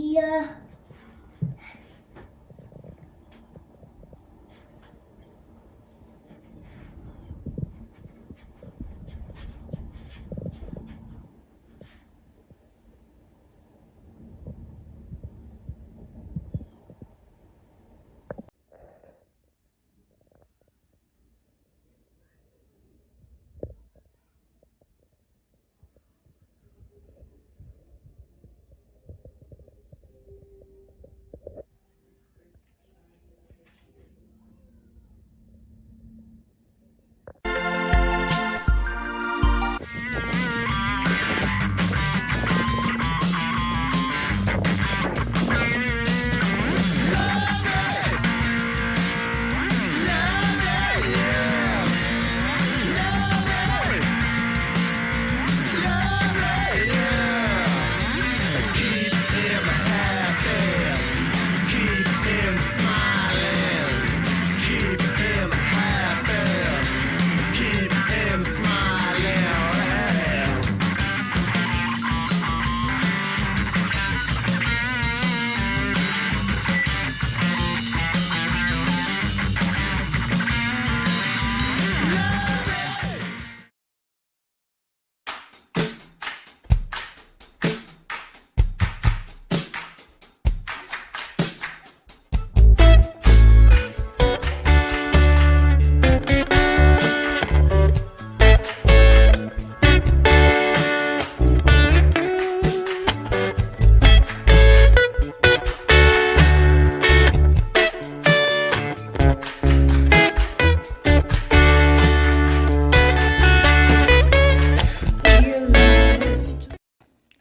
Yeah.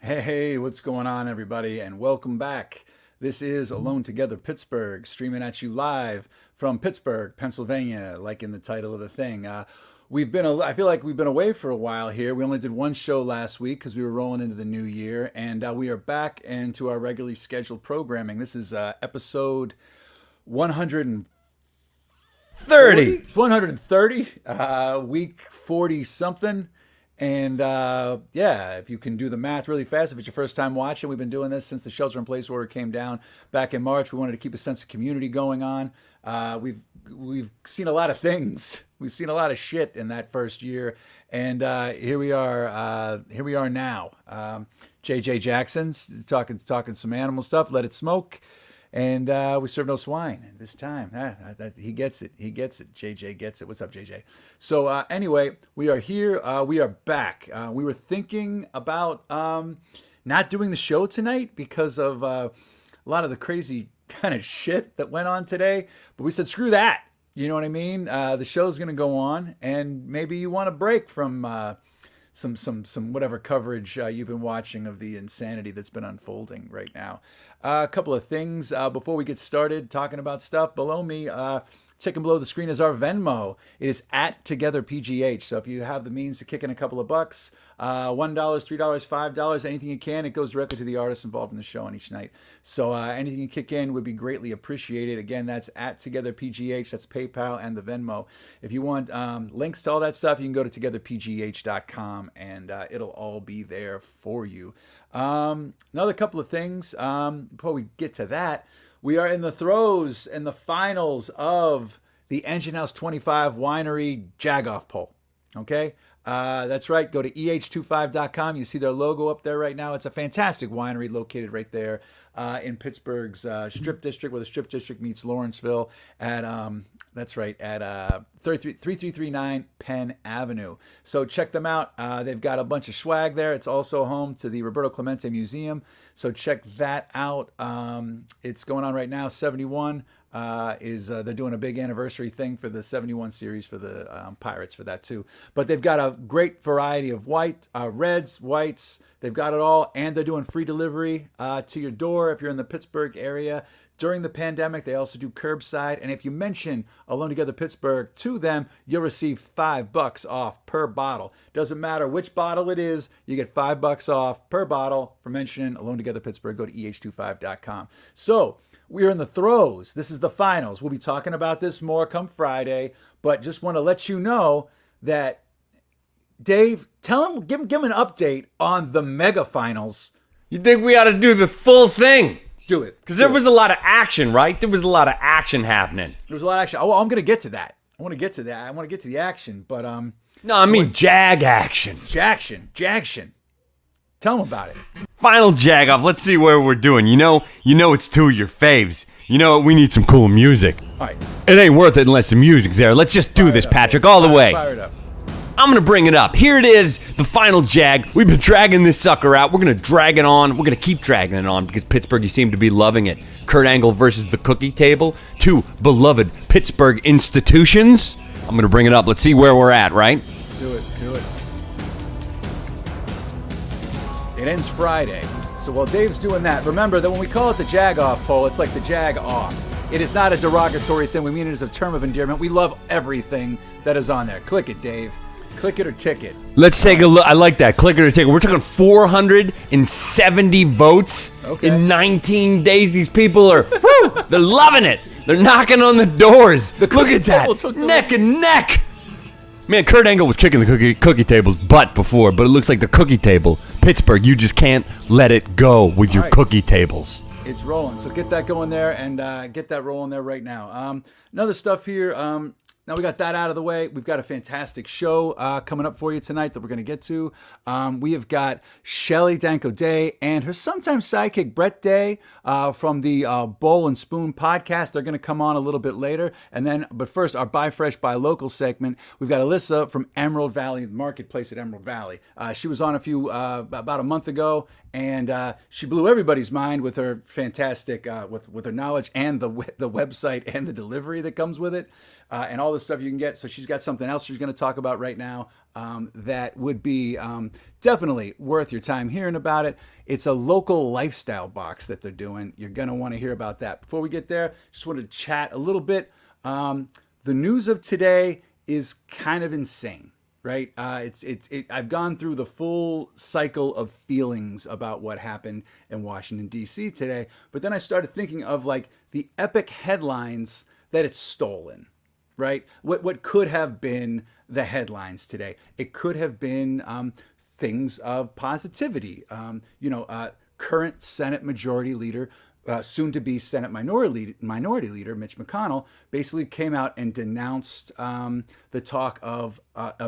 Hey, what's going on, everybody, and welcome back. This is Alone Together Pittsburgh, streaming at you live from Pittsburgh, Pennsylvania, like in the title of the thing. I feel like we've been away for a while here. We only did one show last week because we were rolling into the new year, and we are back into our regularly scheduled programming. This is episode 130, week 40 something. And yeah, if you can do the math really fast, if it's your first time watching, we've been doing this since the shelter-in-place order came down back in March. We wanted to keep a sense of community going on. We've seen a lot of things. We've seen a lot of shit in that first year, and here we are. Here we are now. JJ Jackson's talking some animal stuff. Let it smoke. And we serve no swine this time. He gets it. He gets it. JJ gets it. What's up, JJ? So anyway, we are here. We are back. We were thinking about not doing the show tonight because of a lot of the crazy kind of shit that went on today. But we said, screw that. You know what I mean? The show's going to go on, and maybe you want a break from some whatever coverage you've been watching of the insanity that's been unfolding right now. A couple of things before we get started talking about stuff. Below me, ticking below the screen is our Venmo. It is at TogetherPGH. So if you have the means to kick in a couple of bucks, $1, $3, $5, anything you can, it goes directly to the artists involved in the show on each night. So anything you kick in would be greatly appreciated. Again, that's at TogetherPGH. That's PayPal and the Venmo. If you want links to all that stuff, you can go to togetherpgh.com and it'll all be there for you. Another couple of things before we get to that. We are in the throes and the finals of the Engine House 25 Winery Jagoff Poll. Okay? That's right. Go to eh25.com. You see their logo up there right now. It's a fantastic winery located right there in Pittsburgh's Strip District, where the Strip District meets Lawrenceville at, that's right, at 3339 Penn Avenue. So check them out. They've got a bunch of swag there. It's also home to the Roberto Clemente Museum. So check that out. It's going on right now. 71 they're doing a big anniversary thing for the 71 series for the Pirates for that too. But they've got a great variety of reds, whites. They've got it all, and they're doing free delivery to your door if you're in the Pittsburgh area. During the pandemic, they also do curbside, and if you mention Alone Together Pittsburgh to them, you'll receive $5 off per bottle. Doesn't matter which bottle it is, you get $5 off per bottle for mentioning Alone Together Pittsburgh. Go to eh25.com. So we're in the throes. This is the finals. We'll be talking about this more come Friday, but just want to let you know that Dave, give him an update on the mega finals. You think we ought to do the full thing? Do it. Because there was a lot of action, right? There was a lot of action happening. There was a lot of action. Oh, I'm going to get to that. I want to get to that. I want to get to the action, but No, I mean jag action. Jackson. Tell them about it. Final jag off. Let's see where we're doing. You know it's two of your faves. You know what? We need some cool music. All right. It ain't worth it unless the music's there. Let's just do this, Patrick, all the way. Fire it up. I'm going to bring it up. Here it is, the final jag. We've been dragging this sucker out. We're going to drag it on. We're going to keep dragging it on because Pittsburgh, you seem to be loving it. Kurt Angle versus the Cookie Table. Two beloved Pittsburgh institutions. I'm going to bring it up. Let's see where we're at, right? Do it. It ends Friday. So while Dave's doing that, remember that when we call it the Jag Off poll, it's like the Jag Off. It is not a derogatory thing. We mean it as a term of endearment. We love everything that is on there. Click it, Dave. Click it or tick it. Let's take a look. I like that. Click it or tick it. We're talking 470 votes in 19 days. These people are, they're loving it. They're knocking on the doors. Look at that. Neck and neck. Man, Kurt Angle was kicking the cookie table's butt before, but it looks like the cookie table, Pittsburgh, you just can't let it go with your cookie tables. It's rolling. So get that going there and get that rolling there right now. Another stuff here. Now we got that out of the way. We've got a fantastic show coming up for you tonight that we're going to get to. We have got Shelly Danko+Day and her sometimes sidekick Brett Day from the Bowl and Spoon podcast. They're going to come on a little bit later. But first, our Buy Fresh, Buy Local segment. We've got Alisa from Emerald Valley, the marketplace at Emerald Valley. She was on about a month ago, and she blew everybody's mind with her fantastic, with her knowledge and the website and the delivery that comes with it. And all the stuff you can get. So she's got something else she's going to talk about right now that would be definitely worth your time hearing about it. It's a local lifestyle box that they're doing. You're going to want to hear about that. Before we get there, just wanted to chat a little bit. The news of today is kind of insane, right? I've gone through the full cycle of feelings about what happened in Washington, D.C. today. But then I started thinking of like the epic headlines that it's stolen. Right? What could have been the headlines today? It could have been things of positivity. Current Senate Majority Leader, soon to be Senate Minority Leader, Mitch McConnell, basically came out and denounced the talk of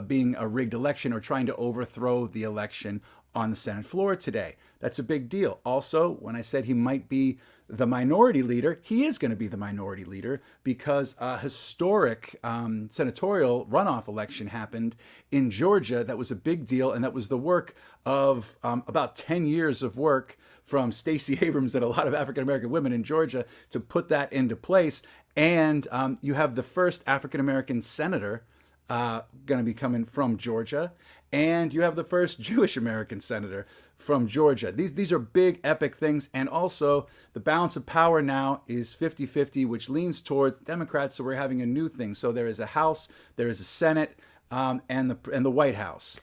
being a rigged election or trying to overthrow the election on the Senate floor today. That's a big deal. Also, when I said he might be the minority leader, he is going to be the minority leader because a historic senatorial runoff election happened in Georgia. That was a big deal, and that was the work of about 10 years of work from Stacey Abrams and a lot of African-American women in Georgia to put that into place. And you have the first African-American senator going to be coming from Georgia, and you have the first Jewish American senator from Georgia. These are big, epic things, and also the balance of power now is 50-50, which leans towards Democrats, so we're having a new thing. So there is a House, there is a Senate, and the White House.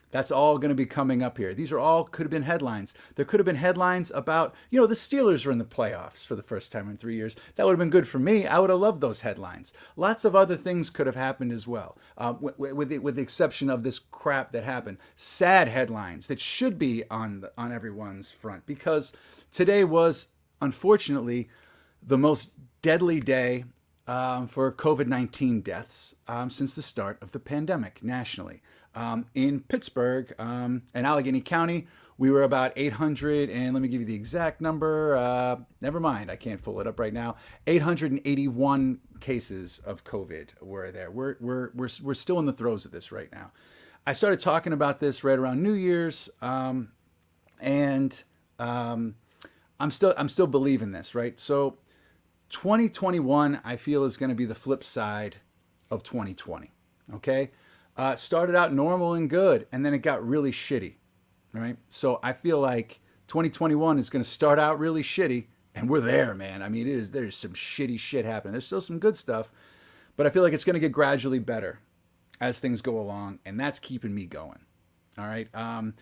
That's all going to be coming up here. These are all could have been headlines. There could have been headlines about, the Steelers are in the playoffs for the first time in 3 years. That would have been good for me. I would have loved those headlines. Lots of other things could have happened as well, with the exception of this crap that happened. Sad headlines that should be on everyone's front, because today was, unfortunately, the most deadly day for COVID-19 deaths since the start of the pandemic nationally. In Pittsburgh and Allegheny County, we were about 800, and let me give you the exact number. Never mind, I can't pull it up right now. 881 cases of COVID were there. We're still in the throes of this right now. I started talking about this right around New Year's, and I'm still believing this, right? So 2021, I feel, is going to be the flip side of 2020. Okay. Started out normal and good, and then it got really shitty, right? So I feel like 2021 is going to start out really shitty, and we're there, man. I mean, there's some shitty shit happening. There's still some good stuff, but I feel like it's going to get gradually better as things go along, and that's keeping me going. All right. I'm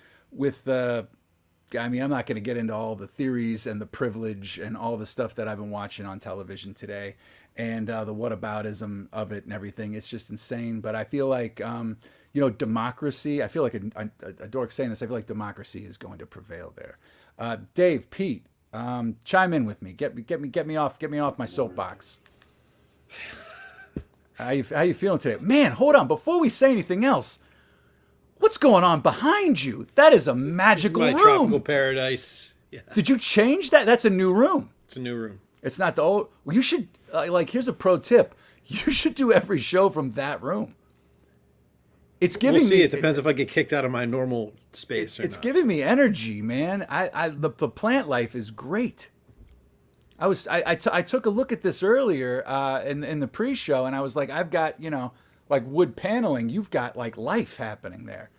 not going to get into all the theories and the privilege and all the stuff that I've been watching on television today and the whataboutism of it and everything. It's just insane. But I feel like, democracy, I feel like a dork saying this, I feel like democracy is going to prevail there. Dave, Pete, Chime in with me. Get me off my soapbox. How you feeling today? Man, hold on. Before we say anything else, what's going on behind you? That is a magical this is my room. tropical paradise. Yeah. Did you change that? That's a new room. It's a new room. It's not the old. Well, you should here's a pro tip. You should do every show from that room. It's giving We'll see. me. It depends if I get kicked out of my normal space or It's not. giving me energy, man. The plant life is great. I took a look at this earlier in the pre-show, and I was like, I've got like wood paneling. You've got like life happening there.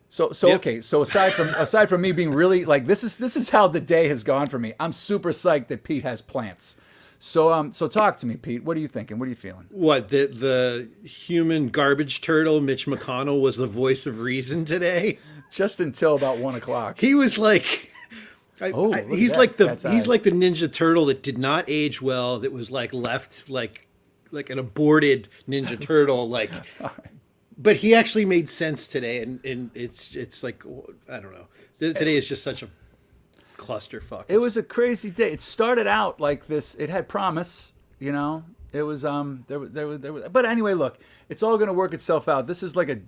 So Yep. okay. So aside from me being really like this is how the day has gone for me. I'm super psyched that Pete has plants. So talk to me, Pete. What are you thinking? What are you feeling? What, the human garbage turtle Mitch McConnell was the voice of reason today? Just until about 1 o'clock. He was like, look at he's that. like That's he's eyes. like the Ninja Turtle that did not age well. That was like left like an aborted Ninja Turtle. Like, but he actually made sense today, and it's like I don't know. Today is just such a clusterfuck. It was a crazy day. It started out like this. It had promise, It was there was. But anyway, look, it's all going to work itself out. This is like a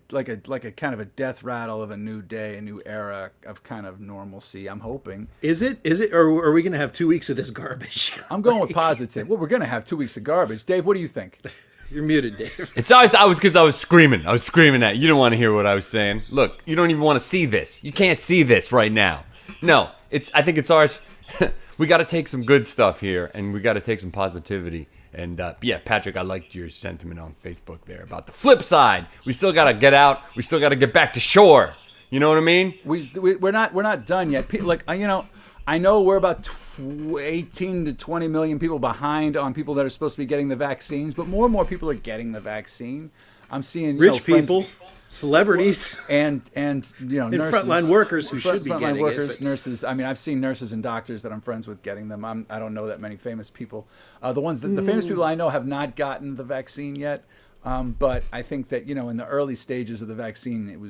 kind of a death rattle of a new day, a new era of kind of normalcy. I'm hoping. Is it, or are we going to have 2 weeks of this garbage? I'm going with positive. Well, we're going to have 2 weeks of garbage. Dave, what do you think? You're muted, Dave. It's always because I was screaming. I was screaming at you. You don't want to hear what I was saying. Look, you don't even want to see this. You can't see this right now. No, I think it's ours. We got to take some good stuff here, and we got to take some positivity. And yeah, Patrick, I liked your sentiment on Facebook there about the flip side. We still got to get out. We still got to get back to shore. You know what I mean? We're not done yet. Like I know we're about 18 to 20 million people behind on people that are supposed to be getting the vaccines, but more and more people are getting the vaccine. I'm seeing Rich friends, people, celebrities, and and nurses, frontline workers who should be frontline getting workers, it. nurses. I mean, I've seen nurses and doctors that I'm friends with getting them. I don't know that many famous people. The famous people I know have not gotten the vaccine yet. But I think that in the early stages of the vaccine,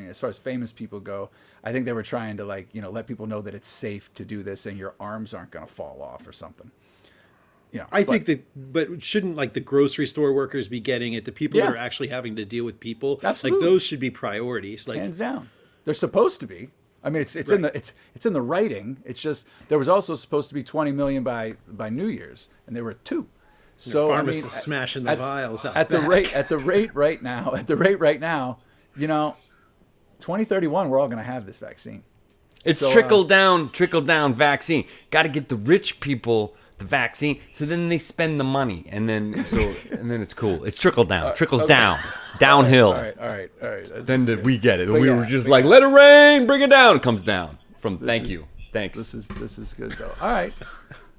as far as famous people go, I think they were trying to let people know that it's safe to do this and your arms aren't going to fall off or something. I think that, but shouldn't like the grocery store workers be getting it? The people that Yeah. are actually having to deal with people, Absolutely. like those should be priorities. Like, hands down, they're supposed to be. I mean, it's in the writing. It's just there was also supposed to be 20 million by New Year's, and there were 2. So pharmacists smashing the vials out at the back. rate right now, 2031, we're all going to have this vaccine. It's So, trickle down vaccine. Got to get the rich people the vaccine, so then they spend the money, and then it's cool. It's trickle down, trickles down, downhill. All right. Then we get it. But We yeah, were just but like, yeah. let it rain, bring it down. It comes down from. Thanks. This is good though. All right.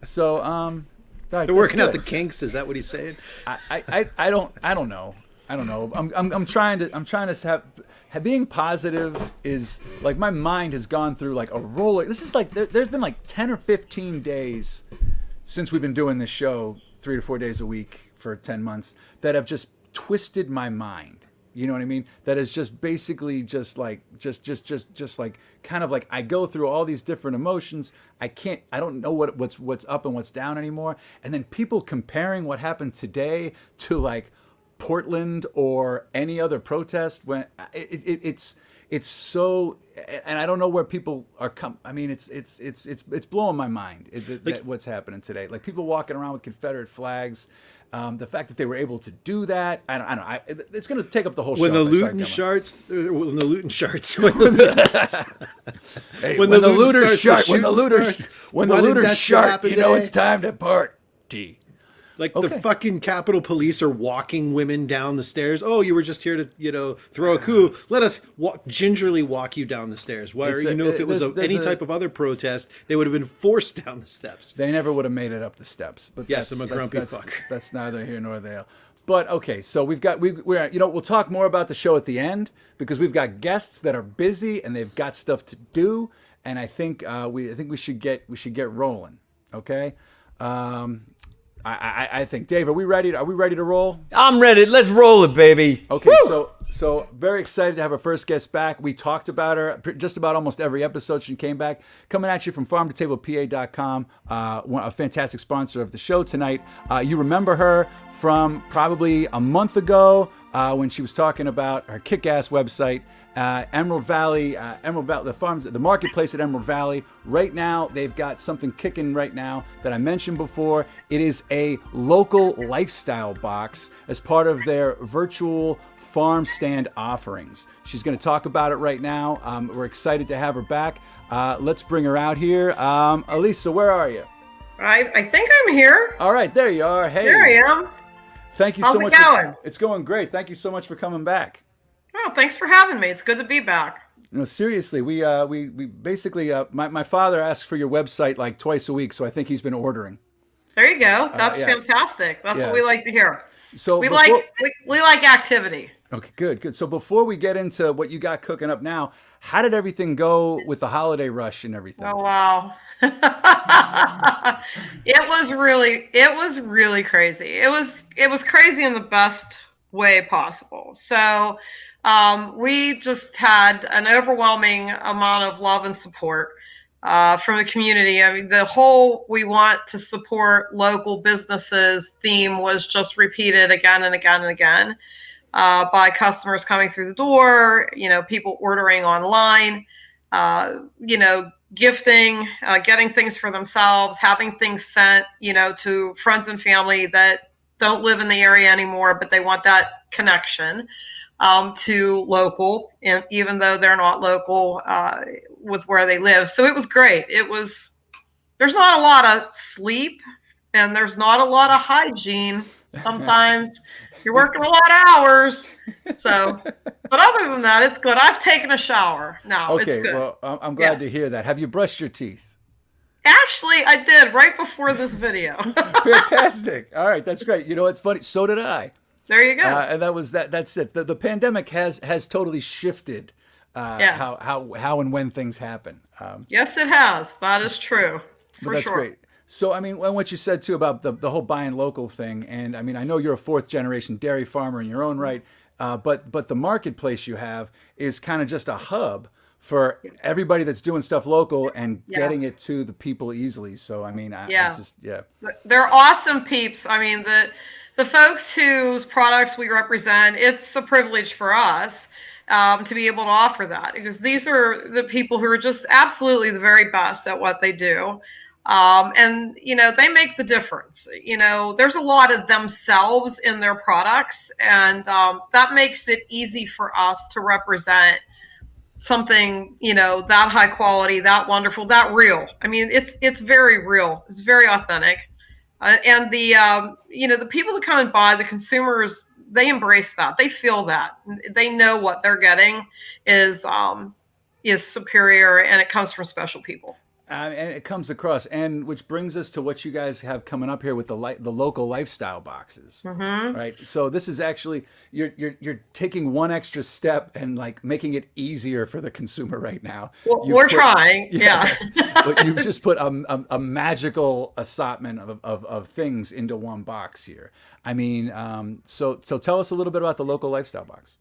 So They're working out the kinks. Is that what he's saying? I don't know. I'm trying to have being positive is like my mind has gone through like a roller. This is like there's been like 10 or 15 days since we've been doing this show 3 to 4 days a week for 10 months that have just twisted my mind. You know what I mean? That is just basically just like kind of like I go through all these different emotions. I don't know what's up and what's down anymore. And then people comparing what happened today to like Portland or any other protest when it's so, and I don't know where people are I mean, it's blowing my mind what's happening today. Like people walking around with Confederate flags. The fact that they were able to do that, I don't know. It's going to take up the whole show. When the looters, shart, it's time to party. Like the fucking Capitol Police are walking women down the stairs. Oh, you were just here to, throw a coup. Let us gingerly walk you down the stairs. If it was any type of other protest, they would have been forced down the steps. They never would have made it up the steps. But yes, I'm a grumpy fuck. That's neither here nor there. But okay, so we'll talk more about the show at the end because we've got guests that are busy and they've got stuff to do, and I think we should get rolling. Okay. I think, Dave, are we ready to roll? I'm ready. Let's roll it, baby. Okay, Woo! so So very excited to have our first guest back. We talked about her just about almost every episode she came back. Coming at you from FARM2TABLEPA.com, a fantastic sponsor of the show tonight. You remember her from probably a month ago when she was talking about her kick-ass website, Emerald Valley, the marketplace at Emerald Valley. Right now, they've got something kicking right now that I mentioned before. It is a local lifestyle box as part of their virtual farm stand offerings. She's going to talk about it right now. We're excited to have her back. Let's bring her out here. Alisa, where are you? I think I'm here. All right, there you are. Hey, There I am. thank you How's so it much. going? It's going great. Thank you so much for coming back. Oh, thanks for having me. It's good to be back. No, seriously, we basically my father asks for your website like twice a week, so I think he's been ordering. There you go. That's yeah. fantastic. That's what we Yes. like to hear. So We like activity. Okay, good. So before we get into what you got cooking up now, how did everything go with the holiday rush and everything? Oh wow. It was really crazy. It was crazy in the best way possible. So we just had an overwhelming amount of love and support from the community. I mean, the whole "we want to support local businesses" theme was just repeated again and again and again by customers coming through the door, people ordering online, gifting, getting things for themselves, having things sent, to friends and family that don't live in the area anymore, but they want that connection to local, and even though they're not local with where they live. So it was great. There's not a lot of sleep and there's not a lot of hygiene. Sometimes you're working a lot of hours. So, but other than that, it's good. I've taken a shower now. Okay, It's good. well, I'm glad to hear that. Have you brushed your teeth? Actually, I did right before this video. Fantastic. All right, that's great. You know, it's funny. So did I. There you go. And that's it. The pandemic has totally shifted how and when things happen. Yes, it has. That is true. For That's sure. great. So, I mean, what you said too about the whole buying local thing, and I mean, I know you're a fourth generation dairy farmer in your own right, but the marketplace you have is kind of just a hub for everybody that's doing stuff local and getting it to the people easily. So, I mean, They're awesome peeps. I mean, the folks whose products we represent, it's a privilege for us to be able to offer that, because these are the people who are just absolutely the very best at what they do. And, they make the difference. There's a lot of themselves in their products, and that makes it easy for us to represent something, that high quality, that wonderful, that real. I mean, it's very real. It's very authentic. And the people that come and buy, the consumers, they embrace that. They feel that. They know what they're getting is superior, and it comes from special people. And it comes across, and which brings us to what you guys have coming up here with the local lifestyle boxes, right? So this is actually you're taking one extra step and like making it easier for the consumer right now. Well, we're trying, But you've just put a magical assortment of things into one box here. I mean, so tell us a little bit about the local lifestyle box.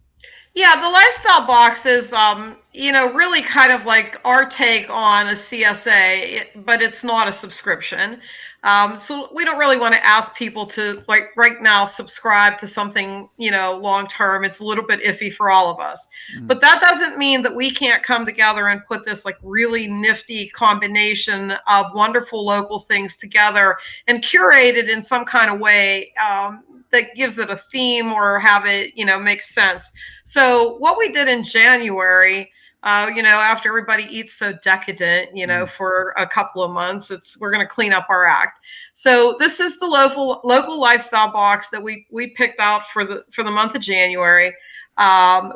Yeah, the lifestyle box is, really kind of like our take on a CSA, but it's not a subscription. So we don't really want to ask people to, like, right now subscribe to something, long term. It's a little bit iffy for all of us. But that doesn't mean that we can't come together and put this like really nifty combination of wonderful local things together and curate it in some kind of way that gives it a theme or have it, make sense. So what we did in January, after everybody eats so decadent, for a couple of months, we're going to clean up our act. So this is the local lifestyle box that we picked out for the month of January.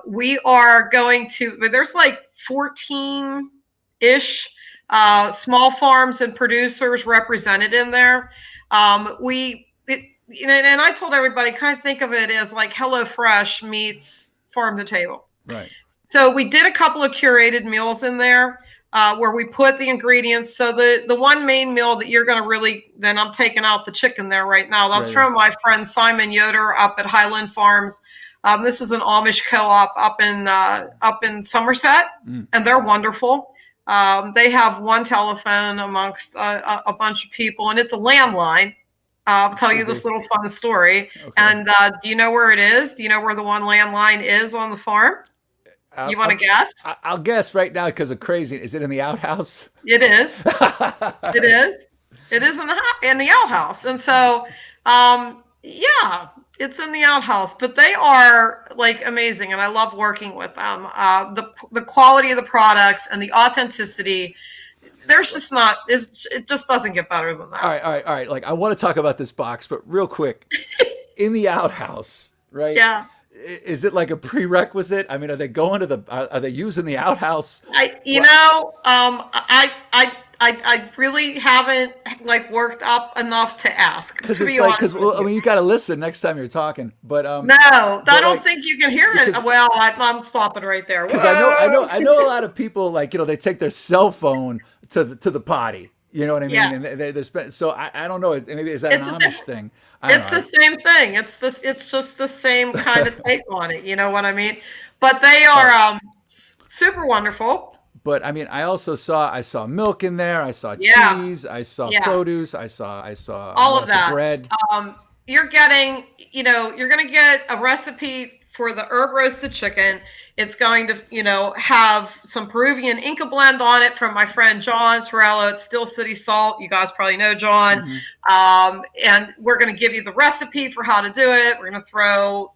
We are going to, there's like 14-ish small farms and producers represented in there. And I told everybody, kind of think of it as like HelloFresh meets Farm to Table. Right. So we did a couple of curated meals in there where we put the ingredients. So the one main meal that you're going to then I'm taking out the chicken there right now. That's from my friend Simon Yoder up at Highland Farms This is an Amish co-op up in Somerset, and they're wonderful. They have one telephone amongst a bunch of people, and it's a landline. I'll tell you this little fun story. Okay. And do you know where it is? Do you know where the one landline is on the farm? You want to guess? I'll guess right now because of crazy. Is it in the outhouse? It is. It is. It is in the outhouse. And so, yeah, it's in the outhouse. But they are like amazing, and I love working with them. The quality of the products and the authenticity. There's just not. It just doesn't get better than that. All right. Like I want to talk about this box, but real quick, in the outhouse, right? Yeah. Is it like a prerequisite? I mean, are they going to are they using the outhouse? I really haven't like worked up enough to ask. Because it's like, I mean, you got to listen next time you're talking. But no, I don't think you can hear it. Well, I'm stopping right there. Because I know a lot of people like they take their cell phone to the potty. You know what I mean? Yeah. And they're so I don't know. Maybe is that an Amish thing? It's the same thing. It's just the same kind of take on it. You know what I mean? But they are super wonderful. But I mean, I saw milk in there. I saw cheese. I saw produce. I saw all of that. Bread. You're getting, you're going to get a recipe for the herb roasted chicken. It's going to, have some Peruvian Inca blend on it from my friend John Torello at Still City Salt. You guys probably know John. Mm-hmm. And we're going to give you the recipe for how to do it. We're going to throw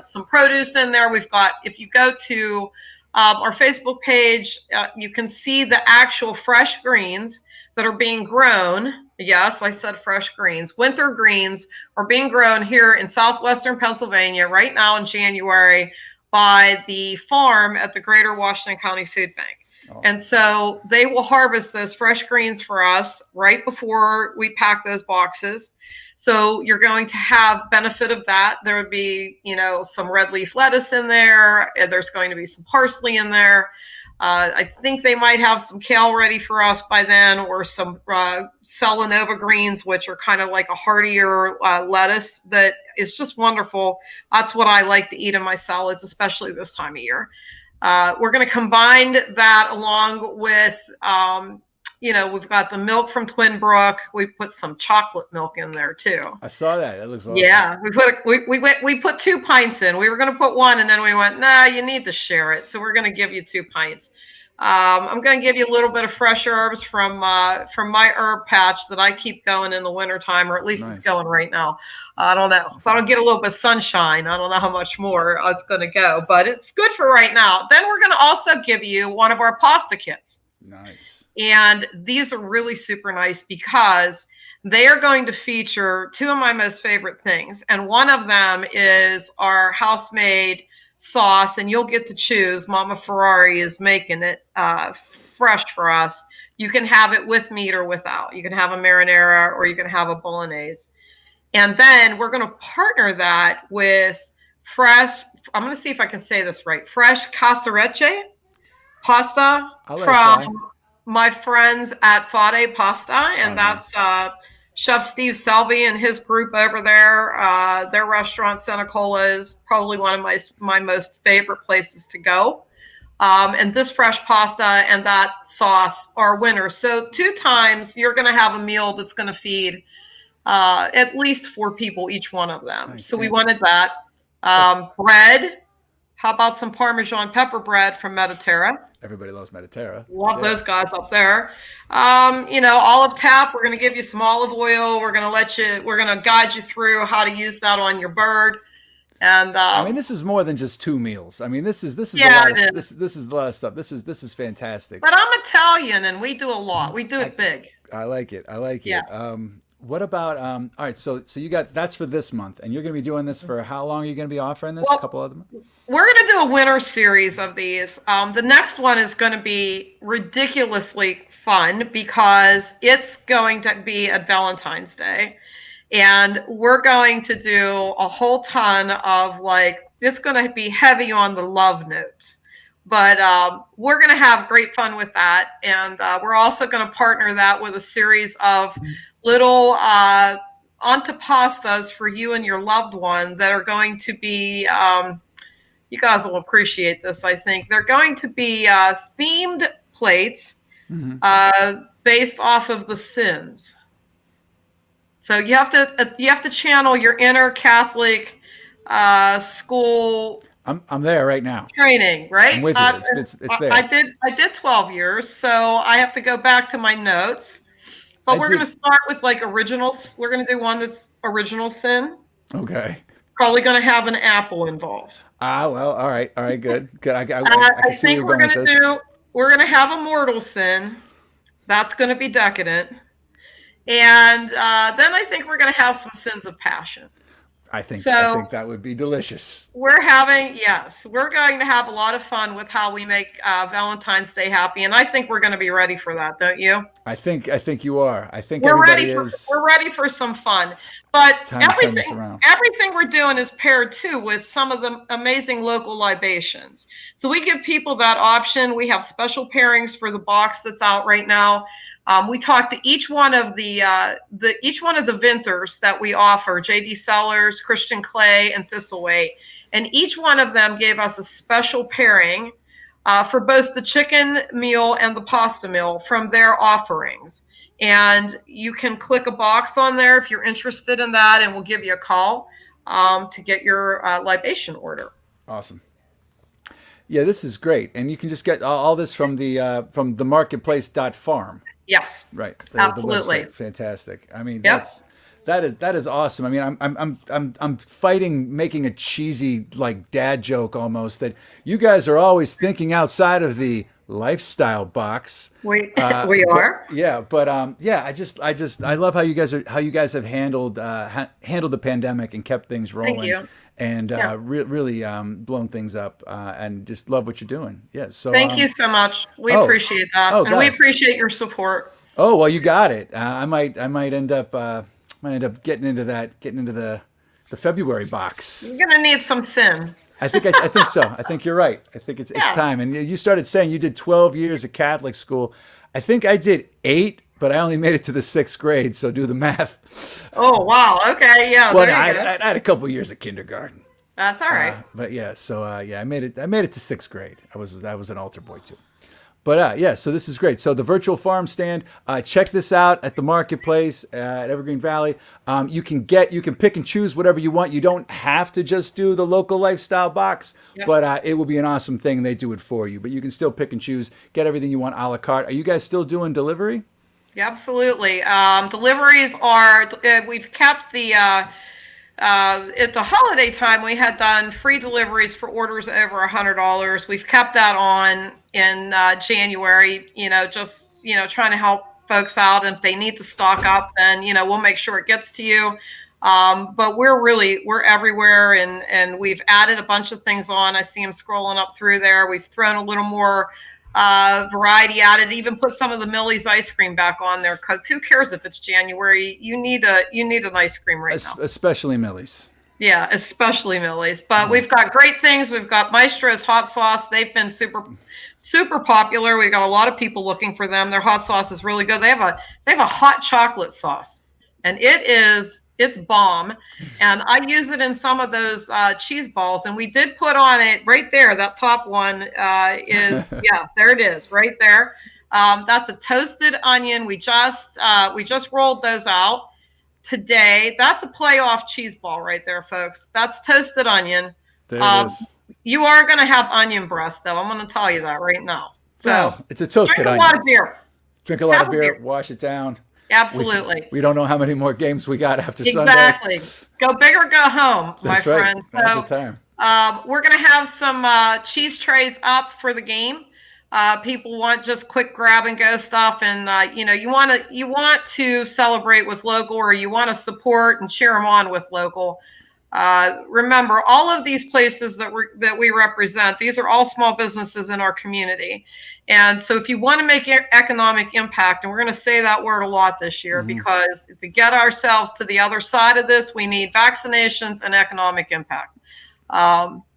some produce in there. We've got, if you go to our Facebook page, you can see the actual fresh greens that are being grown. Yes, I said fresh greens. Winter greens are being grown here in southwestern Pennsylvania right now in January by the farm at the Greater Washington County Food Bank. Oh. And so they will harvest those fresh greens for us right before we pack those boxes. So you're going to have benefit of that. There would be, some red leaf lettuce in there. There's going to be some parsley in there. I think they might have some kale ready for us by then, or some Selenova greens, which are kind of like a heartier lettuce that is just wonderful. That's what I like to eat in my salads, especially this time of year. We're going to combine that along with, we've got the milk from Twin Brook. We put some chocolate milk in there too. I saw that. It looks awesome. Yeah, we put 2 pints in. We were going to put 1, and then we went, nah, you need to share it. So we're going to give you 2 pints. I'm going to give you a little bit of fresh herbs from my herb patch that I keep going in the wintertime, or at least It's going right now. I don't know. If I don't get a little bit of sunshine, I don't know how much more it's going to go, but it's good for right now. Then we're going to also give you one of our pasta kits. Nice. And these are really super nice because they are going to feature 2 of my most favorite things. And one of them is our house-made sauce, and you'll get to choose. Mama Ferrari is making it fresh for us. You can have it with meat or without. You can have a marinara or you can have a bolognese. And then we're going to partner that with fresh, I'm going to see if I can say this right, fresh casarecce pasta from my friends at Fade Pasta, and that's Chef Steve Selvey and his group over there. Their restaurant, Senecola, is probably one of my most favorite places to go. And this fresh pasta and that sauce are winners. So 2 times you're going to have a meal that's going to feed at least 4 people, each one of them. Nice. So we wanted that. Bread. How about some Parmesan pepper bread from Mediterra? Everybody loves Mediterra. Love those guys up there. Olive tap. We're going to give you some olive oil. We're going to guide you through how to use that on your bird. And I mean, this is more than just 2 meals. I mean, this is this is a lot of stuff. This is fantastic. But I'm Italian, and we do a lot. We do it big. I like it. What about all right, so you got that's for this month, and you're going to be doing this for how long are you going to be offering this? A couple of them? We're going to do a winter series of these. The next one is going to be ridiculously fun because it's going to be at Valentine's Day, and we're going to do a whole ton of it's going to be heavy on the love notes. But we're going to have great fun with that, and we're also going to partner that with a series of little antipastas for you and your loved one that are going to be you guys will appreciate this, I think. They're going to be themed plates based off of the sins. So you have to channel your inner Catholic school. I'm there right now. Training, right? I'm with you. It's there. I did 12 years, so I have to go back to my notes. But we're going to start with like originals. We're going to do one that's original sin. Okay. Probably going to have an apple involved. Well, all right, good. I think we're going to have a mortal sin. That's going to be decadent. And then I think we're going to have some sins of passion. I think that would be delicious. We're going to have a lot of fun with how we make Valentine's Day happy, and I think we're going to be ready for that, don't you? I think you are. I think we're everybody ready is. We're ready for some fun. But everything we're doing is paired too with some of the amazing local libations. So we give people that option. We have special pairings for the box that's out right now. We talked to each one of the vintners that we offer, J.D. Sellers, Christian Clay, and Thistleway, and each one of them gave us a special pairing for both the chicken meal and the pasta meal from their offerings. And you can click a box on there if you're interested in that, and we'll give you a call to get your libation order. Awesome. Yeah, this is great, and you can just get all this from the marketplace.farm. Yes. Right. Absolutely. The website. Fantastic. I mean, that is awesome. I mean, I'm fighting making a cheesy like dad joke almost that you guys are always thinking outside of the lifestyle box. We are. I love how you guys have handled the pandemic and kept things rolling. Thank you. And really blown things up, and just love what you're doing. Yeah. So thank you so much. We appreciate that, and we appreciate your support. Oh well, you got it. I might end up getting into the February box. You're gonna need some sin. I think so. I think you're right. I think it's time. And you started saying you did 12 years of Catholic school. I think I did 8. But I only made it to the 6th grade, so do the math. Oh wow! Okay, yeah. Well, I had a couple years of kindergarten. That's all right. But yeah, so I made it to 6th grade. I was an altar boy too. But so this is great. So the virtual farm stand, check this out at the marketplace at Evergreen Valley. You can pick and choose whatever you want. You don't have to just do the local lifestyle box, but it will be an awesome thing. They do it for you, but you can still pick and choose, get everything you want a la carte. Are you guys still doing delivery? Yeah, absolutely. Deliveries are, we've kept the, at the holiday time, we had done free deliveries for orders over $100. We've kept that on in January, trying to help folks out. And if they need to stock up, then, we'll make sure it gets to you. But we're everywhere, and we've added a bunch of things on. I see them scrolling up through there. We've thrown a little more variety added, even put some of the Millie's ice cream back on there, because who cares if it's January? You need an ice cream right now. Especially Millie's. Yeah, especially Millie's. But we've got great things. We've got Maestro's hot sauce. They've been super popular. We've got a lot of people looking for them. Their hot sauce is really good. They have a hot chocolate sauce, and it's bomb. And I use it in some of those cheese balls. And we did put on it right there. That top one is, there it is right there. That's a toasted onion. We just rolled those out today. That's a playoff cheese ball right there, folks. That's toasted onion. There it is. You are going to have onion breath, though. I'm going to tell you that right now. So it's a toasted onion. Drink a lot of beer. Drink a lot of beer. Wash it down. Absolutely. We don't know how many more games we got after Sunday. Exactly. Go big or go home, my friend. That's the time. We're going to have some cheese trays up for the game. People want just quick grab and go stuff, and you want to celebrate with local, or you want to support and cheer them on with local. Remember, all of these places that we represent, these are all small businesses in our community. And so if you want to make economic impact, and we're going to say that word a lot this year, because to get ourselves to the other side of this, we need vaccinations and economic impact.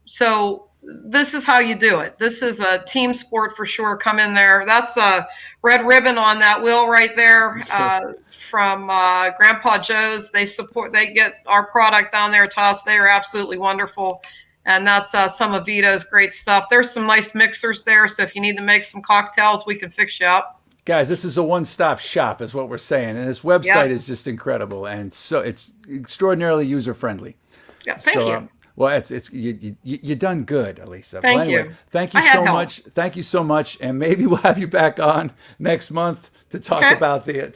So this is how you do it. This is a team sport for sure. Come in there. That's a red ribbon on that wheel right there from Grandpa Joe's. They get our product down there to us. They are absolutely wonderful. and that's some of Vito's great stuff. There's some nice mixers there, so if you need to make some cocktails, we can fix you up. Guys, this is a one-stop shop, is what we're saying, and this website is just incredible, and so it's extraordinarily user-friendly. Yeah, thank you. Well, it's you done good, Alisa. Thank well, anyway, you. Thank you so much. Thank you so much, and maybe we'll have you back on next month to talk about the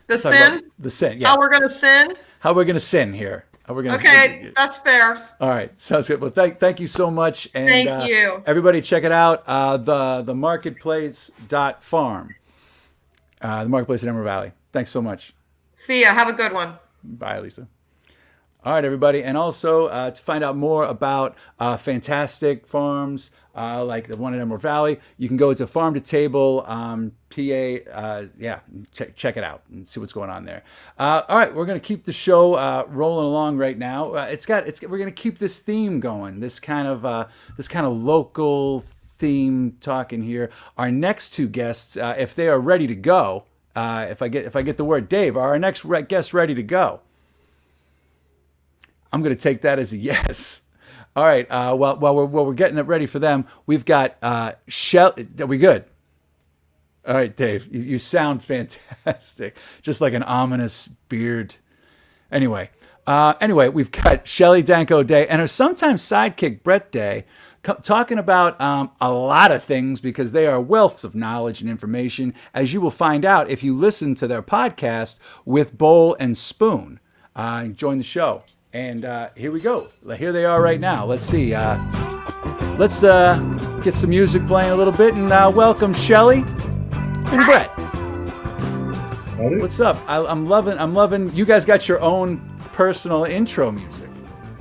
sin. The sin. Yeah. How we're gonna sin. How we're gonna sin here. How we're gonna. Okay, that's fair. All right, sounds good. Well, thank you so much, and thank you. Everybody, check it out. The marketplace.farm. The marketplace in Emerald Valley. Thanks so much. See ya. Have a good one. Bye, Lisa. All right, everybody. And also to find out more about fantastic farms like the one in Emerald Valley, you can go to FARM2TABLE, PA. Check it out and see what's going on there. All right, we're going to keep the show rolling along right now. We're going to keep this theme going, this kind of local theme talking here. Our next two guests, if they are ready to go, if I get the word Dave, are our next guests ready to go? I'm going to take that as a yes. All right. While we're getting it ready for them, we've got Shelly. Are we good? All right, Dave. You sound fantastic. Just like an ominous beard. Anyway, we've got Shelly Danko+Day and her sometimes sidekick Brett Day talking about a lot of things because they are wealths of knowledge and information, as you will find out if you listen to their podcast with Bowl and Spoon. Join the show. And here we go. Here they are right now. Let's see. Let's get some music playing a little bit and welcome Shelly and Brett. Howdy. What's up? I'm loving. You guys got your own personal intro music.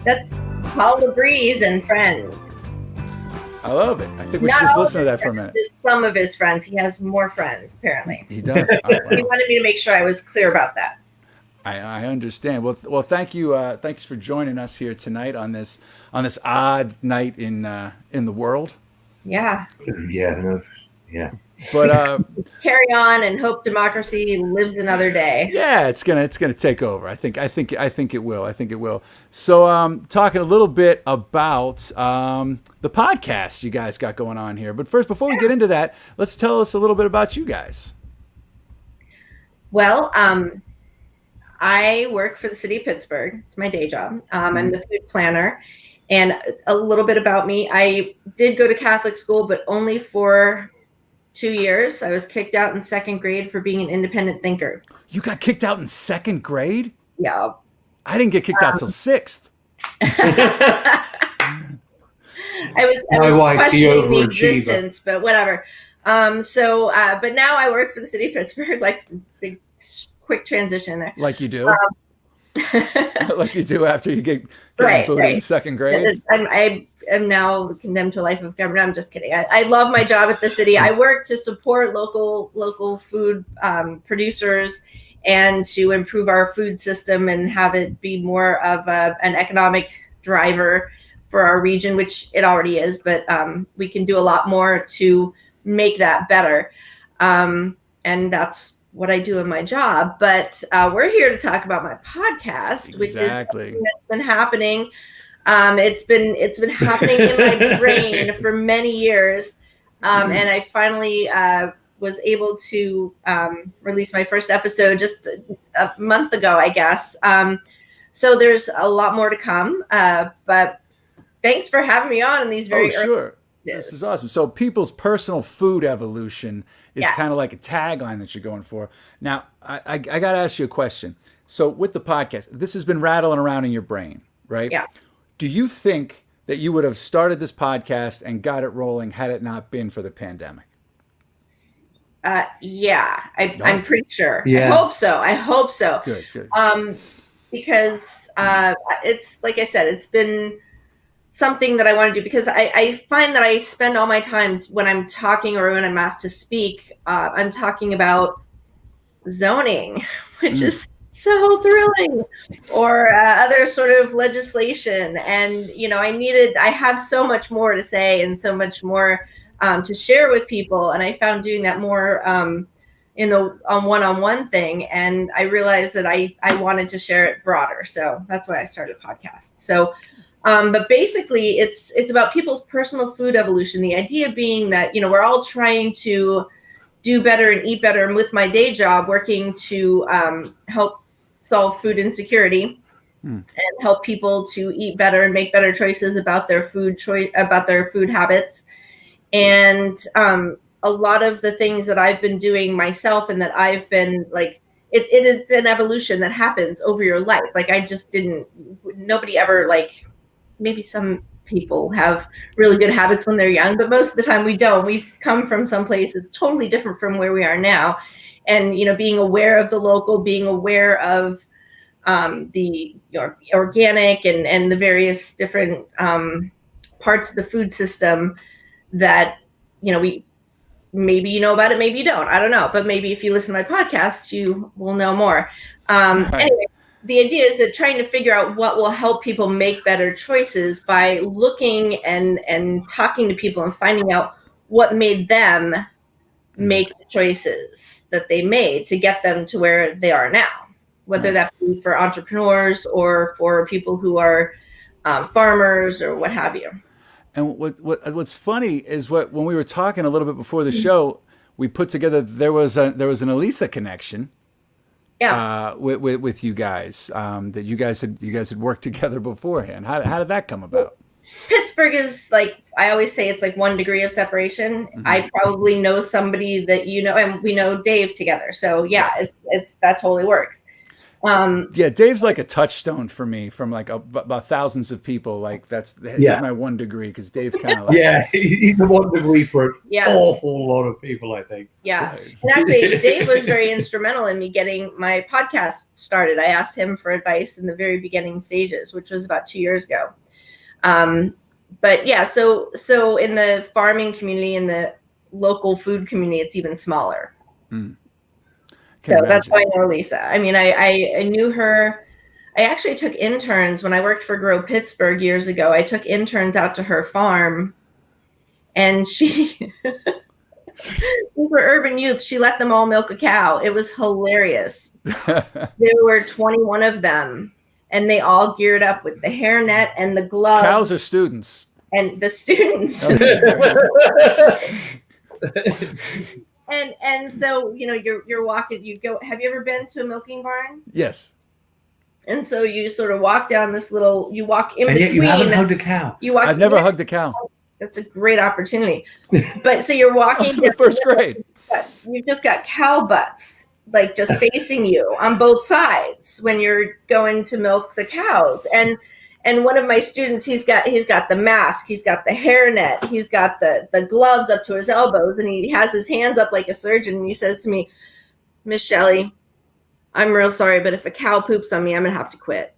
That's Paul the Breeze and Friends. I love it. I think we should just listen to that for a minute. Just some of his friends. He has more friends, apparently. He does. He wanted me to make sure I was clear about that. I understand. Well, thank you. Thanks for joining us here tonight on this odd night in the world. Yeah. Yeah. But carry on and hope democracy lives another day. Yeah, it's gonna take over. I think it will. So, talking a little bit about the podcast you guys got going on here. But first, before we get into that, let's tell us a little bit about you guys. Well, I work for the city of Pittsburgh. It's my day job. I'm the food planner. And a little bit about me. I did go to Catholic school, but only for 2 years. I was kicked out in second grade for being an independent thinker. You got kicked out in second grade? Yeah. I didn't get kicked out till sixth. I was questioning the existence, but whatever. But now I work for the city of Pittsburgh, like big, quick transition there. Like you do? Like you do after you get booted in second grade? I am now condemned to a life of government. I'm just kidding. I love my job at the city. I work to support local food producers and to improve our food system and have it be more of an economic driver for our region, which it already is, but we can do a lot more to make that better. And that's what I do in my job. But we're here to talk about my podcast, which is something that's been happening. It's been happening in my brain for many years. And I finally was able to release my first episode just a month ago, I guess. So there's a lot more to come. But thanks for having me on in these very sure. This is awesome. So people's personal food evolution is kind of like a tagline that you're going for. Now, I got to ask you a question. So with the podcast, this has been rattling around in your brain, right? Yeah. Do you think that you would have started this podcast and got it rolling had it not been for the pandemic? Yeah, I'm pretty sure. Yeah. I hope so. Good. Because it's like I said, it's been something that I want to do because I find that I spend all my time when I'm talking or when I'm asked to speak, I'm talking about zoning, which is so thrilling, or other sort of legislation. And, I have so much more to say and so much more to share with people. And I found doing that more in the one-on-one thing. And I realized that I wanted to share it broader. So that's why I started a podcast. So But basically, it's about people's personal food evolution. The idea being that, we're all trying to do better and eat better. And with my day job, working to help solve food insecurity and help people to eat better and make better choices about their food habits. And a lot of the things that I've been doing myself and that I've been like, it is an evolution that happens over your life. Like nobody ever, like, maybe some people have really good habits when they're young, but most of the time we don't. We've come from some place that's totally different from where we are now. And, being aware of the local, being aware of the organic and the various different parts of the food system that, we maybe you know about it, maybe you don't. I don't know. But maybe if you listen to my podcast, you will know more. Anyway, the idea is that trying to figure out what will help people make better choices by looking and talking to people and finding out what made them make the choices that they made to get them to where they are now, whether that be for entrepreneurs or for people who are farmers or what have you. And what's funny is when we were talking a little bit before the show, we put together there was an Alisa connection. Yeah. With you guys, that you guys had worked together beforehand. How did that come about? Pittsburgh is like, I always say, it's like 1 degree of separation. I probably know somebody that and we know Dave together. So yeah, it's that totally works. Yeah, Dave's like a touchstone for me from like about thousands of people. Like he's my 1 degree, because Dave's kind of like he's the 1 degree for an awful lot of people, I think. Yeah, and actually, Dave was very instrumental in me getting my podcast started. I asked him for advice in the very beginning stages, which was about 2 years ago. But yeah, so in the farming community, in the local food community, it's even smaller. So that's why I know Lisa. I mean, I knew her. I actually took interns when I worked for Grow Pittsburgh years ago. I took interns out to her farm, and these were urban youth. She let them all milk a cow. It was hilarious. There were 21 of them, and they all geared up with the hairnet and the gloves. Cows are students. And the students. And so, you're walking, you go, have you ever been to a milking barn? Yes. And so you sort of walk down this you walk in and between. Yet you haven't hugged a cow. I've never hugged a cow. That's a great opportunity. But so you're walking. I was in first grade. You've just got cow butts, like just facing you on both sides when you're going to milk the cows. And one of my students, he's got the mask, he's got the hairnet, he's got the gloves up to his elbows, and he has his hands up like a surgeon. And he says to me, "Miss Shelly, I'm real sorry, but if a cow poops on me, I'm gonna have to quit."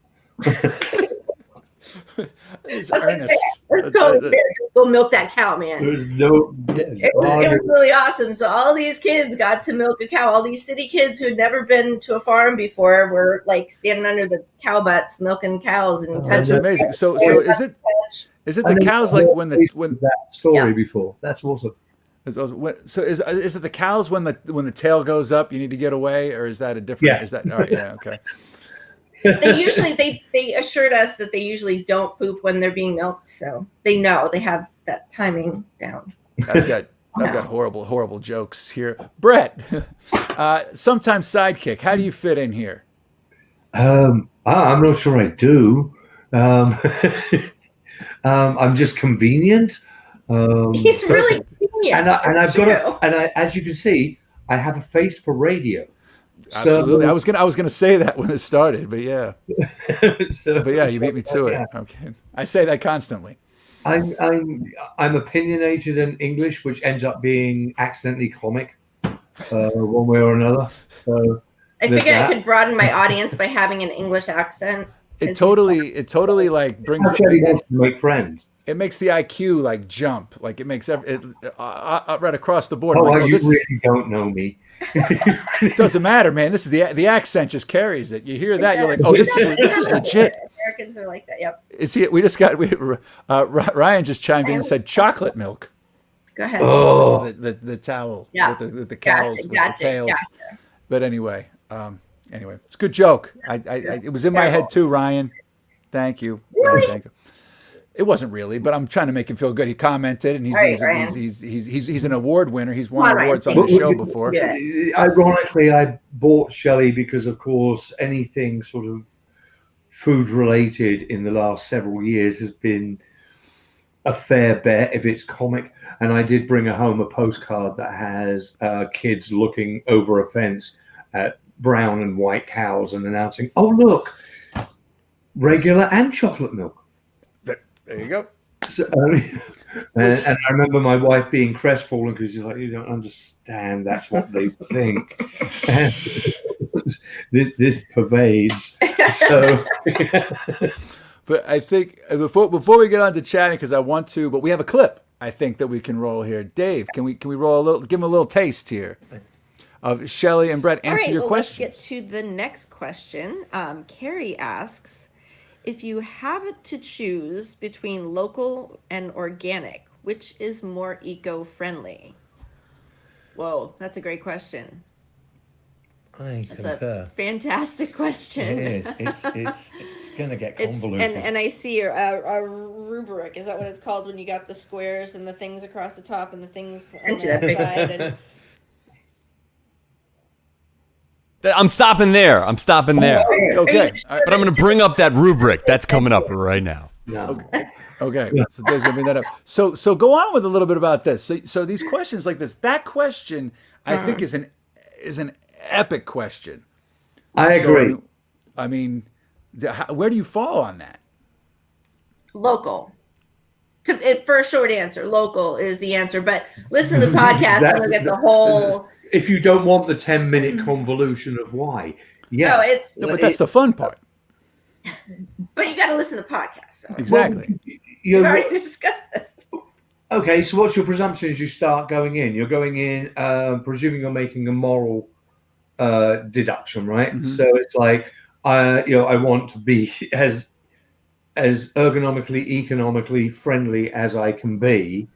He's earnest. Go milk that cow, man. It was really awesome. So all these kids got to milk a cow. All these city kids who had never been to a farm before were like standing under the cow butts milking cows and touching. That's amazing. So is it the cows like when that story before? That's awesome. So is it the cows when the tail goes up, you need to get away, or is that a different? Yeah. Is that all right? Yeah. Okay. They usually they assured us that they usually don't poop when they're being milked, so they know they have that timing down. I've got horrible jokes here. Brett, sometimes sidekick. How do you fit in here? I'm not sure I do. I'm just convenient. He's really convenient. And as you can see, I have a face for radio. Absolutely. So, I was gonna say that when it started, but yeah. But yeah, you beat me to it. Okay. I say that constantly. I'm opinionated in English, which ends up being accidentally comic, one way or another. So I figured I could broaden my audience by having an English accent. It totally like brings. Actually wants to make friends. It makes the IQ like jump, like it makes it right across the board. Oh, like, you really don't know me. It doesn't matter, man. This is the accent just carries it. You hear that, you're like, oh, this is legit. Americans are like that. Yep. Ryan just chimed in and said chocolate milk. Go ahead. Oh, the towel. Yeah. With the cows with the tails. Gotcha. But anyway, it's a good joke. It was in my head too, Ryan. Thank you. Really? Thank you. It wasn't really, but I'm trying to make him feel good. He commented, and he's an award winner. He's won awards on the show before. Yeah. Ironically, I bought Shelly because, of course, anything sort of food related in the last several years has been a fair bet if it's comic. And I did bring home a postcard that has kids looking over a fence at brown and white cows and announcing, "Oh, look, regular and chocolate milk." There you go. So, and I remember my wife being crestfallen because she's like, "You don't understand. That's what they think." this pervades. So, but I think before we get on to chatting, because I want to, but we have a clip I think that we can roll here. Dave, can we roll a little? Give him a little taste here of Shelly and Brett answer your questions. Let's get to the next question. Carrie asks, if you have to choose between local and organic, which is more eco-friendly? Whoa, that's a great question. That's a fantastic question. It is. It's going to get convoluted. And I see a rubric. Is that what it's called when you got the squares and the things across the top and the things on the side? And... I'm stopping there. Okay. But I'm going to bring up that rubric. That's coming up right now. No. Okay. So Dave's going to bring that up. So go on with a little bit about this. So these questions like this, that question I think is an epic question. I agree. So, I mean, where do you fall on that? Local. For a short answer, local is the answer. But listen to the podcast and look at the whole. If you don't want the 10-minute convolution of why, yeah. But that's the fun part. But you got to listen to the podcast. So. Exactly. We've already discussed this. Okay, so what's your presumption as you start going in? You're going in, presuming you're making a moral deduction, right? Mm-hmm. So it's like, I want to be as ergonomically, economically friendly as I can be.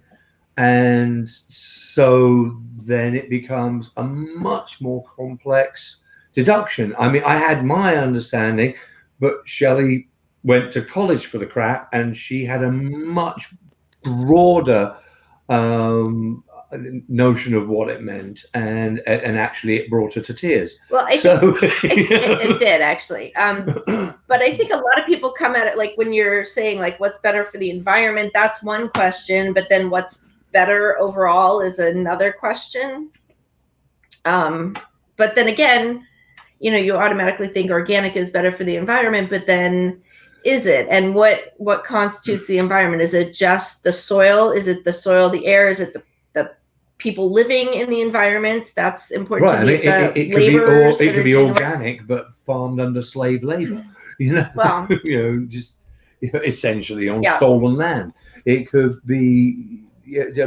And so then it becomes a much more complex deduction. I mean, I had my understanding, but Shelly went to college for the crap, and she had a much broader notion of what it meant, and actually it brought her to tears. Well, it did actually. But I think a lot of people come at it like when you're saying like what's better for the environment, that's one question, but then what's better overall is another question. But then again, you automatically think organic is better for the environment, but then is it? And what constitutes the environment? Is it just the soil? Is it the soil, the air? Is it the people living in the environment? That's important. Right. It could be organic, but farmed under slave labor. Well, just essentially on stolen land. It could be,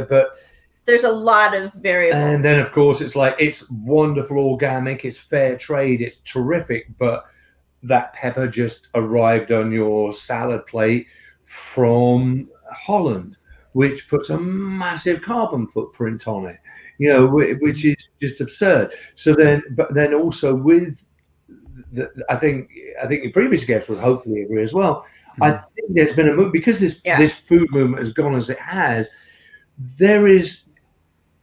but there's a lot of variables. And then, of course, it's like it's wonderful organic, it's fair trade, it's terrific, but that pepper just arrived on your salad plate from Holland, which puts a massive carbon footprint on it, which is just absurd. So then also with I think your previous guest would hopefully agree as well. Mm-hmm. I think there's been a move because this food movement has gone as it has.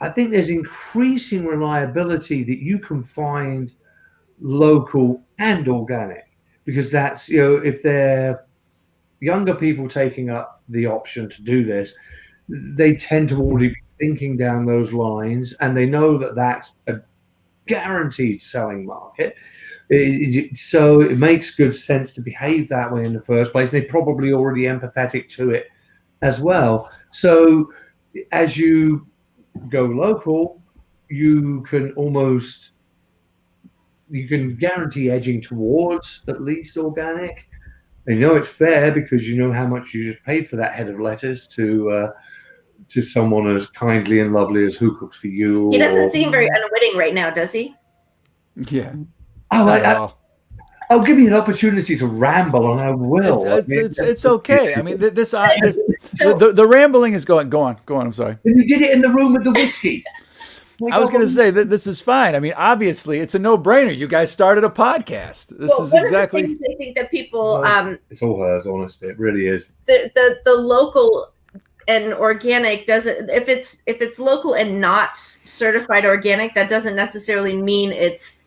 I think there's increasing reliability that you can find local and organic, because that's, if they're younger people taking up the option to do this, they tend to already be thinking down those lines, and they know that that's a guaranteed selling market. So it makes good sense to behave that way in the first place. And they're probably already empathetic to it as well. So as you go local, you can guarantee edging towards at least organic. And it's fair because you know how much you just paid for that head of lettuce to someone as kindly and lovely as Who Cooks For You. He doesn't seem very unwitting right now, does he? Yeah. I'll give you an opportunity to ramble, and I will. It's okay. I mean, the rambling is going. Go on. I'm sorry. And you did it in the room with the whiskey. I was going to say that this is fine. I mean, obviously, it's a no-brainer. You guys started a podcast. This is exactly. One of the things I think that people, it's all hers, honestly. It really is. The local and organic doesn't. If it's local and not certified organic, that doesn't necessarily mean it's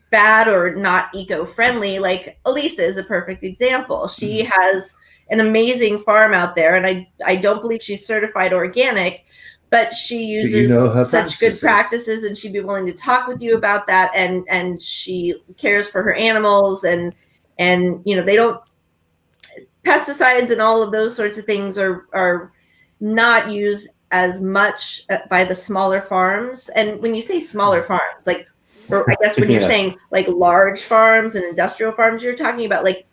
bad or not eco-friendly. Like Alisa is a perfect example. She has an amazing farm out there, and I don't believe she's certified organic, but she uses such good practices, and she'd be willing to talk with you about that, and she cares for her animals, and they don't, pesticides and all of those sorts of things are not used as much by the smaller farms. And when you say smaller farms, like, or I guess when you're saying like large farms and industrial farms, you're talking about like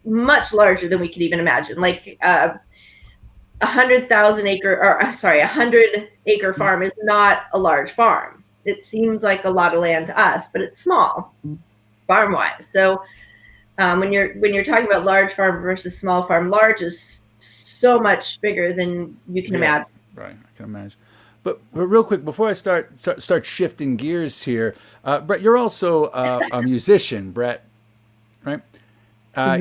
much larger than we could even imagine, like 100,000 acre, or sorry, 100-acre farm is not a large farm. It seems like a lot of land to us, but it's small farm wise. So when you're talking about large farm versus small farm, large is so much bigger than you can imagine. Right, I can imagine. But real quick, before I start shifting gears here, Brett, you're also a musician, Brett, right? I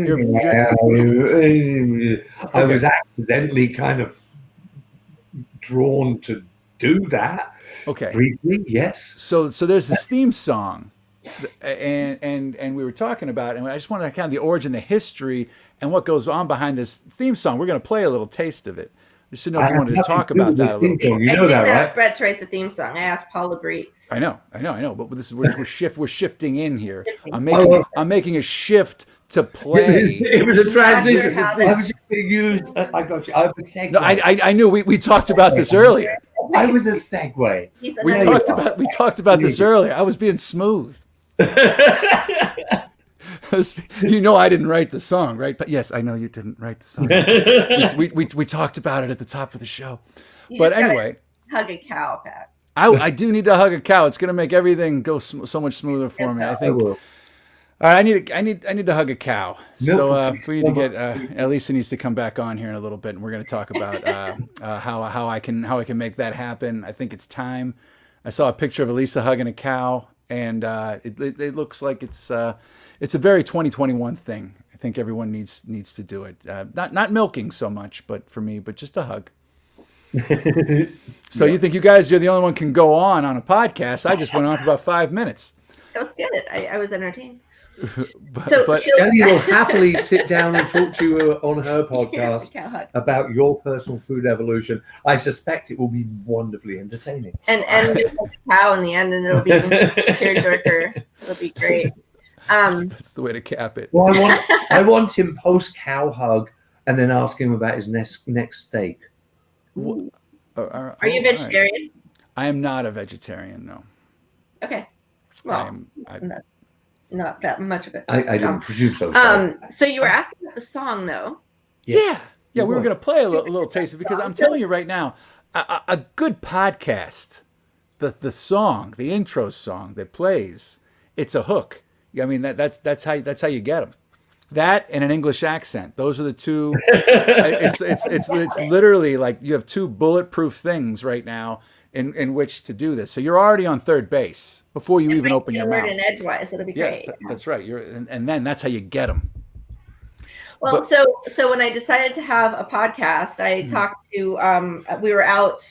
was accidentally kind of drawn to do that. Okay. Briefly, yes. So there's this theme song, and we were talking about, and I just wanted to kind of the origin, the history, and what goes on behind this theme song. We're going to play a little taste of it. Just to know if you wanted to talk about that a little bit. I didn't ask Brett to write the theme song. I asked Paula Breeze. I know. But this is we're shifting in here. I'm making a shift to play. It was a transition. I was just going to use. I got you. I was a segue. No, I knew we talked about this earlier. I was a segue. We talked about this earlier. I was being smooth. You know I didn't write the song, right? But yes, I know you didn't write the song. we talked about it at the top of the show. But anyway, hug a cow, Pat. I do need to hug a cow. It's going to make everything go so much smoother for me. I think. All right, I need to hug a cow. So we need to get Alisa needs to come back on here in a little bit, and we're going to talk about how I can make that happen. I think it's time. I saw a picture of Alisa hugging a cow, and it looks like it's a very 2021 thing. I think everyone needs to do it. Not milking so much, but for me, but just a hug. So you think you're the only one can go on a podcast? I just went on for about 5 minutes. That was good. I was entertained. but Shelly will happily sit down and talk to you on her podcast about your personal food evolution. I suspect it will be wonderfully entertaining. And we have a cow in the end, and it'll be a tearjerker. It'll be great. That's the way to cap it. Well, I want him post cow hug, and then ask him about his next steak. Are you vegetarian? Right. I am not a vegetarian. No. Okay. Well, not that much of it. I didn't presume so. So you were asking about the song, though. Yeah. We were going to play a little taste of it, because I'm telling you right now, a good podcast, the song, the intro song that plays, it's a hook. I mean, that's how you get them. That and an English accent. Those are the two. It's literally like you have two bulletproof things right now in which to do this. So you're already on third base before you even open your mouth. And edgewise, it'll be great. That's right. And then that's how you get them. Well, so when I decided to have a podcast, I talked to we were out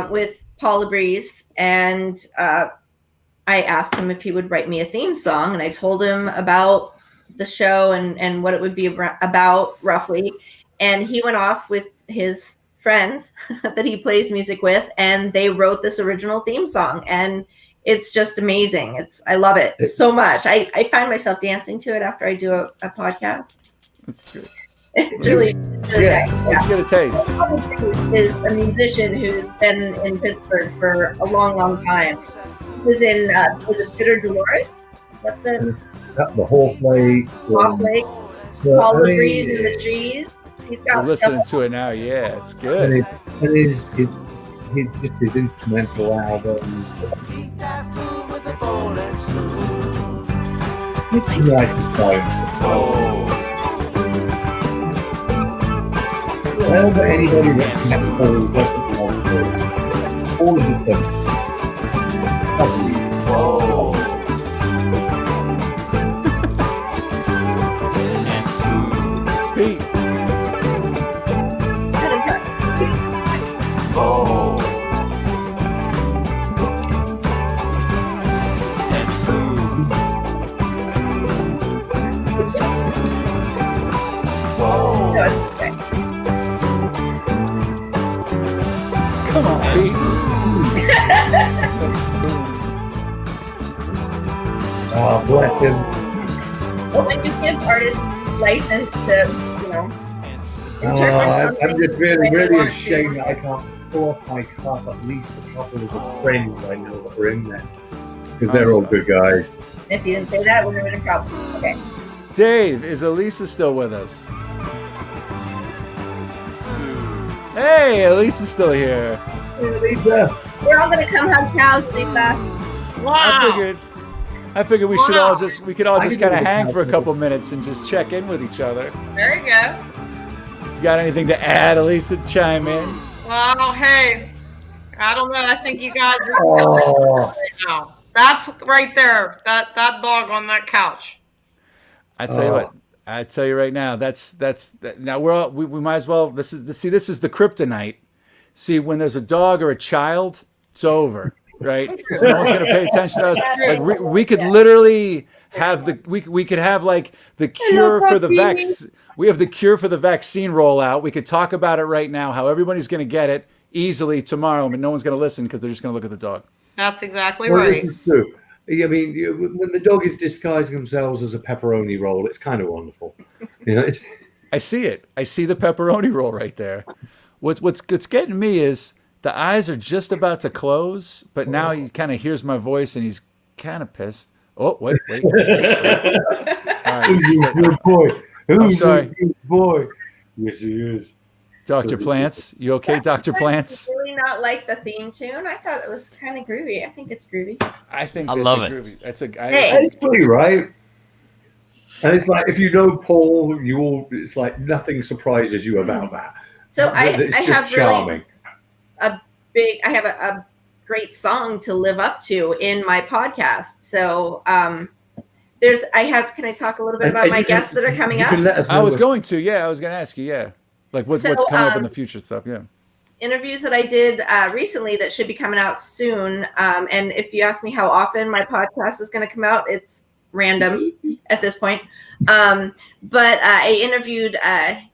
with Paula Breeze, and I asked him if he would write me a theme song, and I told him about the show and what it would be about roughly, and he went off with his friends that he plays music with, and they wrote this original theme song, and it's just amazing. I love it so much. I find myself dancing to it after I do a podcast. That's good. It's really nice. Let's get a taste. Is a musician who's been in Pittsburgh for a long, long time. He was in Bitter Dolores. That's the Hawk Lake. Hawk Lake. All the breeze in the trees. He's got. We're listening to it now. Yeah, it's good. His instrumental album. It's nice time. Well, but anybody that can hold doesn't want to. all of them. Pete. Come on, Pete. Oh, bless him. Well, I just give artists license to, I'm just really ashamed that I can't pull off my cup at least a couple of the friends I know that are in there. Because they're all good guys. If you didn't say that, we're having a problem. Okay. Dave, is Alisa still with us? Hey, Alisa's still here. Hey, Lisa. We're all gonna come hug cows, Lisa. I figured we could all just kind of hang for a couple minutes and just check in with each other. There you go. You got anything to add, Alisa? Chime in. Well, hey, I don't know. I think you guys are right now. That's right there. That dog on that couch. I tell you what. I tell you right now. Now we might as well. This is the kryptonite. See, when there's a dog or a child, it's over. Right? So no one's gonna pay attention to us. Like we could literally have we could have like the cure for the We have the cure for the vaccine rollout. We could talk about it right now. How everybody's gonna get it easily tomorrow, but no one's gonna listen because they're just gonna look at the dog. That's exactly right. This is true. I mean, when the dog is disguising themselves as a pepperoni roll, it's kind of wonderful. I see it. I see the pepperoni roll right there. What's getting me is the eyes are just about to close, but now he kind of hears my voice and he's kind of pissed. Oh, wait. All right, Who's a good boy? Who's sorry. a good boy? Yes, he is. Dr. Plants, you okay, Dr. Plants? I really not like the theme tune. I thought it was kind of groovy. I think it's groovy. I love it. Groovy. It's pretty, right? And it's like if you know Paul, it's like nothing surprises you about that. So It's I just have charming. really I have a great song to live up to in my podcast. So can I talk a little bit about my guests that are coming up? I was going to ask you, yeah. Like what's coming up in the future stuff, yeah. Interviews that I did recently that should be coming out soon. And if you ask me how often my podcast is going to come out, it's random at this point. But I interviewed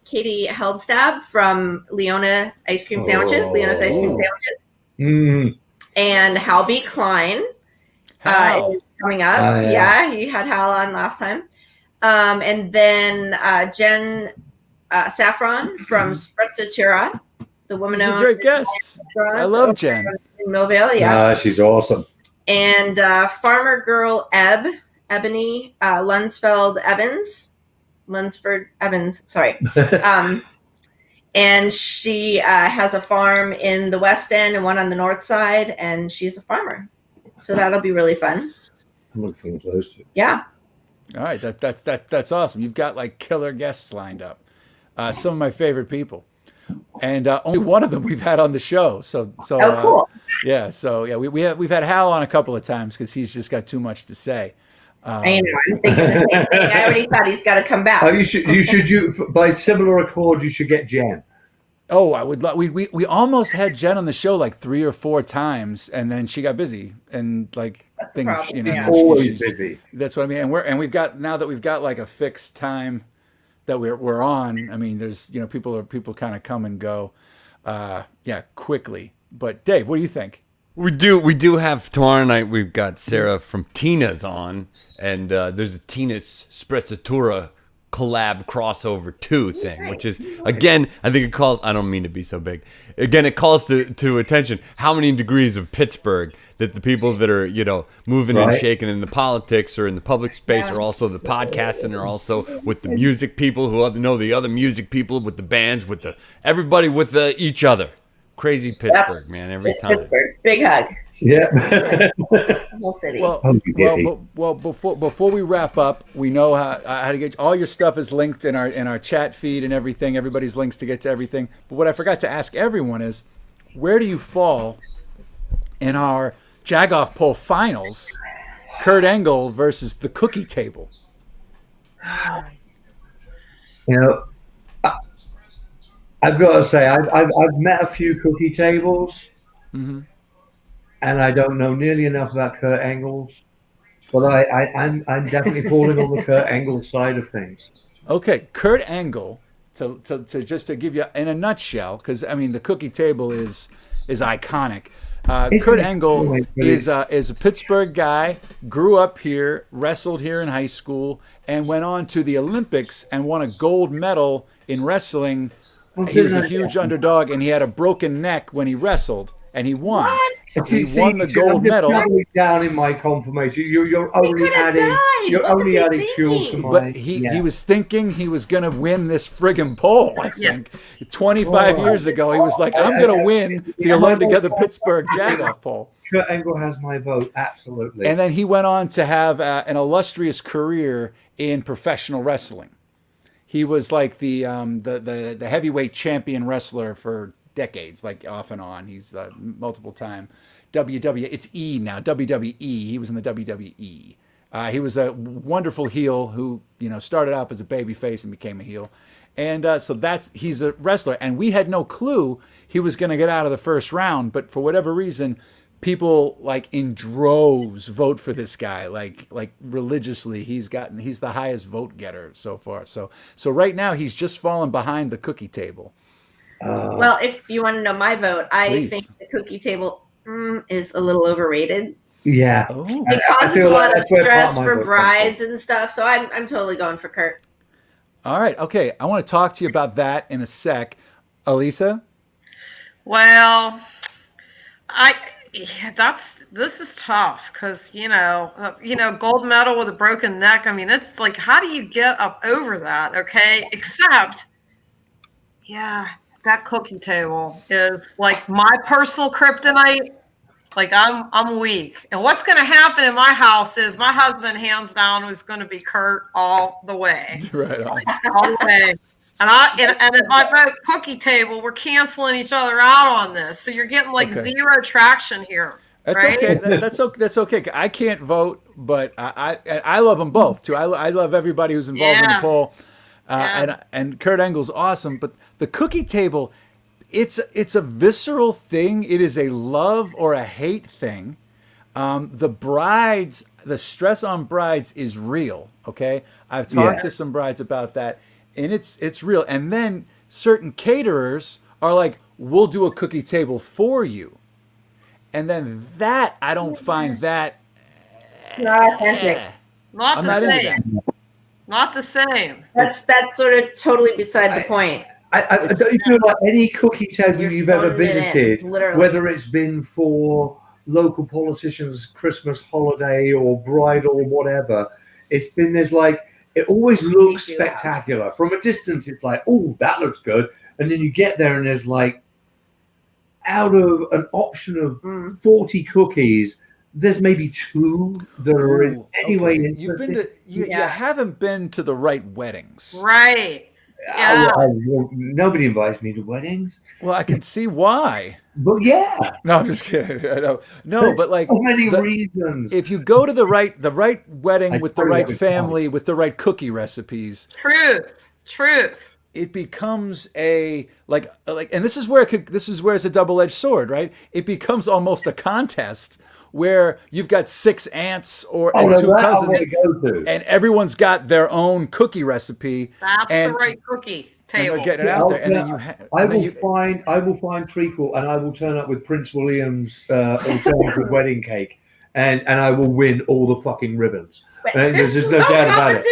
Katie Heldstab from Leona Ice Cream Sandwiches, Leona's Ice Cream Sandwiches. And Hal B. Klein is coming up. Yeah, he had Hal on last time. And then Jen Saffron from Sprezzatura, the woman She's a great guest. I love Jen. In Millvale, yeah. She's awesome. And farmer girl Ebony Lunsford Evans, sorry. And she has a farm in the West End and one on the North Side, and she's a farmer. So that'll be really fun. I'm looking forward to those two. Yeah. All right, that's awesome. You've got like killer guests lined up. Some of my favorite people, and only one of them we've had on the show. So cool. Yeah, so yeah, we've had Hal on a couple of times because he's just got too much to say. I know. I'm thinking the same thing. I already thought he's got to come back. Oh, you should by similar accord. You should get Jen. Oh, I would love. We almost had Jen on the show like 3 or 4 times, and then she got busy and like That's things. problem, You know, yeah. Always busy. That's what I mean. And we've got like a fixed time that we're on. I mean, there's people kind of come and go, quickly. But Dave, what do you think? We do have tomorrow night. We've got Sarah from Tina's on, and there's a Tina's Sprezzatura collab crossover 2 thing, which is again, I think it calls. I don't mean to be so big. Again, it calls to attention how many degrees of Pittsburgh that the people that are moving and shaking in the politics or in the public space are also the podcasts, and are also with the music people who know the other music people, with the bands, with everybody with each other. Crazy Pittsburgh, man, every time. Pittsburgh. Big hug. Yeah. Whole city. Well, before we wrap up, we know how to get all your stuff is linked in our chat feed and everything. Everybody's links to get to everything. But what I forgot to ask everyone is, where do you fall in our Jagoff Poll finals, Kurt Angle versus the Cookie Table. You know, I've got to say, I've met a few cookie tables, and I don't know nearly enough about Kurt Angle's, but I'm definitely falling on the Kurt Angle side of things. Okay, Kurt Angle, to just to give you in a nutshell, because I mean the Cookie Table is iconic. Kurt Angle is a Pittsburgh guy, grew up here, wrestled here in high school, and went on to the Olympics and won a gold medal in wrestling. He was a huge underdog, and he had a broken neck when he wrestled, and he won. What? He won the gold medal. Down in my confirmation, you're only adding fuel to my. But he was thinking he was going to win this friggin' poll. I think 25 years ago, he was like, "I'm going to win the Alone Together Pittsburgh Jagoff Poll." Kurt Angle has my vote, absolutely. And then he went on to have an illustrious career in professional wrestling. He was like the heavyweight champion wrestler for decades, like off and on. He's multiple time WWE. It's E now, WWE. He was in the WWE. He was a wonderful heel who started out as a babyface and became a heel. And so he's a wrestler. And we had no clue he was going to get out of the first round, but for whatever reason, people like in droves vote for this guy, like religiously. He's the highest vote getter so far. So right now he's just fallen behind the Cookie Table. Well, if you want to know my vote, I think the Cookie Table is a little overrated. Yeah, it causes a lot of stress for brides and stuff. So I'm totally going for Kurt. All right, okay. I want to talk to you about that in a sec, Alisa. Well, this is tough because gold medal with a broken neck. I mean, it's like, how do you get up over that? Okay, except, that Cookie Table is like my personal kryptonite. Like I'm weak, and what's going to happen in my house is my husband, hands down, is going to be Kurt all the way, right on. All the way. And if I vote Cookie Table, we're canceling each other out on this. So you're getting zero traction here. That's right? okay. That's okay. I can't vote, but I love them both too. I love everybody who's involved in the poll. And Kurt Angle's awesome, but the Cookie Table, it's a visceral thing. It is a love or a hate thing. The stress on brides is real. Okay, I've talked to some brides about that, and it's real. And then certain caterers are like, "We'll do a cookie table for you," and then that I don't find that not authentic. Not the same. Not the same. That's sort of totally beside the point. I don't feel like any cookie table you've ever visited, whether it's been for local politicians' Christmas holiday or bridal or whatever, it always looks spectacular. From a distance, it's like, oh, that looks good. And then you get there and there's like, out of an option of 40 cookies, there's maybe 2 that are in any way interesting. You haven't been to the right weddings. Right. Yeah. Nobody invites me to weddings. Well, I can see why. But yeah. No, I'm just kidding. I know. No, but like so many reasons. If you go to the right wedding with the right family, with the right cookie recipes. Truth. It becomes and this is where it's a double-edged sword, right? It becomes almost a contest where you've got 6 aunts and 2 cousins, and everyone's got their own cookie recipe. That's the right cookie table. And they're getting it out there, and then I will find treacle, and I will turn up with Prince William's alternative wedding cake, and I will win all the fucking ribbons. But there's no doubt about it.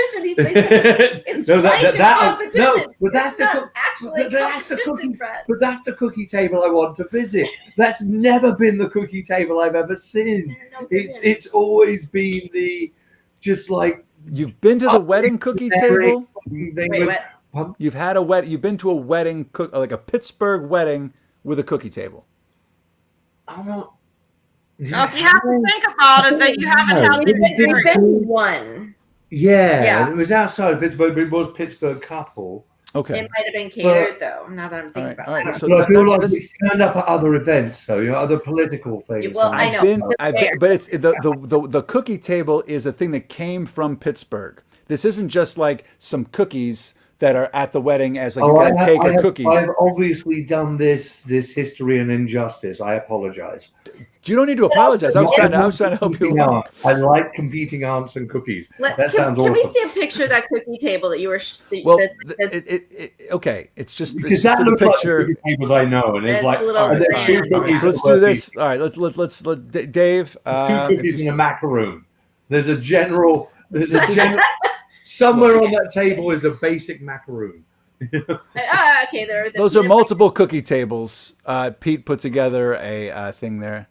It's competition. No, but that's the cookie table I want to visit. That's never been the cookie table I've ever seen. It's always been you've been to the wedding cookie table. Wait, what? You've been to a wedding like a Pittsburgh wedding with a cookie table. Now, if you have to think about it, that you haven't had the experience. One. Yeah, it was outside of Pittsburgh, but it was Pittsburgh couple. Okay. It might have been catered, though. Now that I'm thinking about it. So But I feel like that's- it's turned up at other events, so other political things. Well, I know. but it's the cookie table is a thing that came from Pittsburgh. This isn't just like some cookies that are at the wedding as like you got a cake or cookies. I've obviously done this history and injustice. I apologize. You don't need to apologize. I was trying to help you along. I like competing aunts and cookies. That sounds awesome. Can we see a picture of that cookie table that you were? Okay. It's just Because for that the looks like picture. the cookie tables I know, and it's like a little are there two bland. cookies Let's that do work this. All right. Let's Dave. two cookies and a macaroon. There's a general. Somewhere on that table is a basic macaroon. Okay, those are multiple cookie tables. Pete put together a thing there.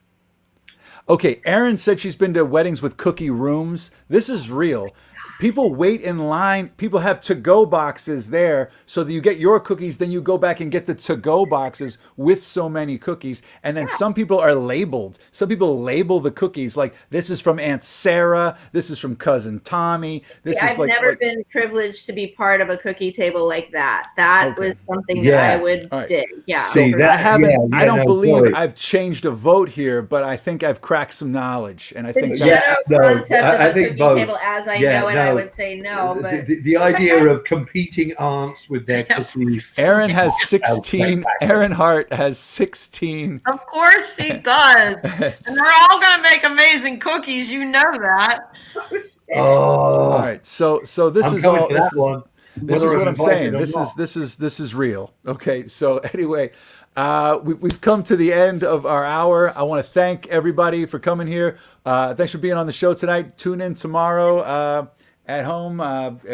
Okay, Erin said she's been to weddings with cookie rooms. This is real. People wait in line. People have to-go boxes there so that you get your cookies, then you go back and get the to-go boxes with so many cookies. And then some people are labeled. Some people label the cookies like, this is from Aunt Sarah, this is from Cousin Tommy. I've never been privileged to be part of a cookie table like that. That was something that I would dig. Yeah. See, I don't believe I've changed a vote here, but I think I've cracked some knowledge. And I think that's the concept of I a think cookie both. table as I know it. I would say no, but the idea of competing aunts with their cookies. Erin has 16. Erin Hart has 16. Of course she does. And they're all going to make amazing cookies. You know that. All right. So this is all. This is what I'm saying. This is real. Okay. So anyway, we've come to the end of our hour. I want to thank everybody for coming here. Thanks for being on the show tonight. Tune in tomorrow. At home,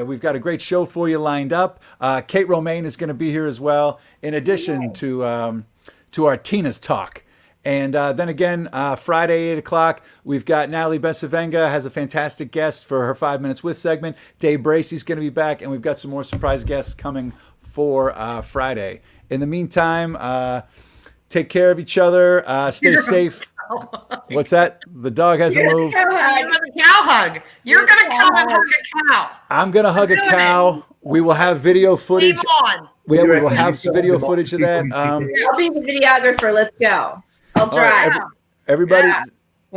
we've got a great show for you lined up. Kate Romaine is going to be here as well, in addition to our Tina's Talk. And then again, Friday, 8 o'clock, we've got Natalie Besavenga has a fantastic guest for her 5 Minutes With segment. Dave Bracey's going to be back, and we've got some more surprise guests coming for Friday. In the meantime, take care of each other. Stay safe. What's that? The dog hasn't moved. You're going to cow hug. You're going to come and hug a cow. I'm going to hug a cow. We will have video footage. We will have video footage of that. I'll be the videographer. Let's go. I'll drive. Everybody,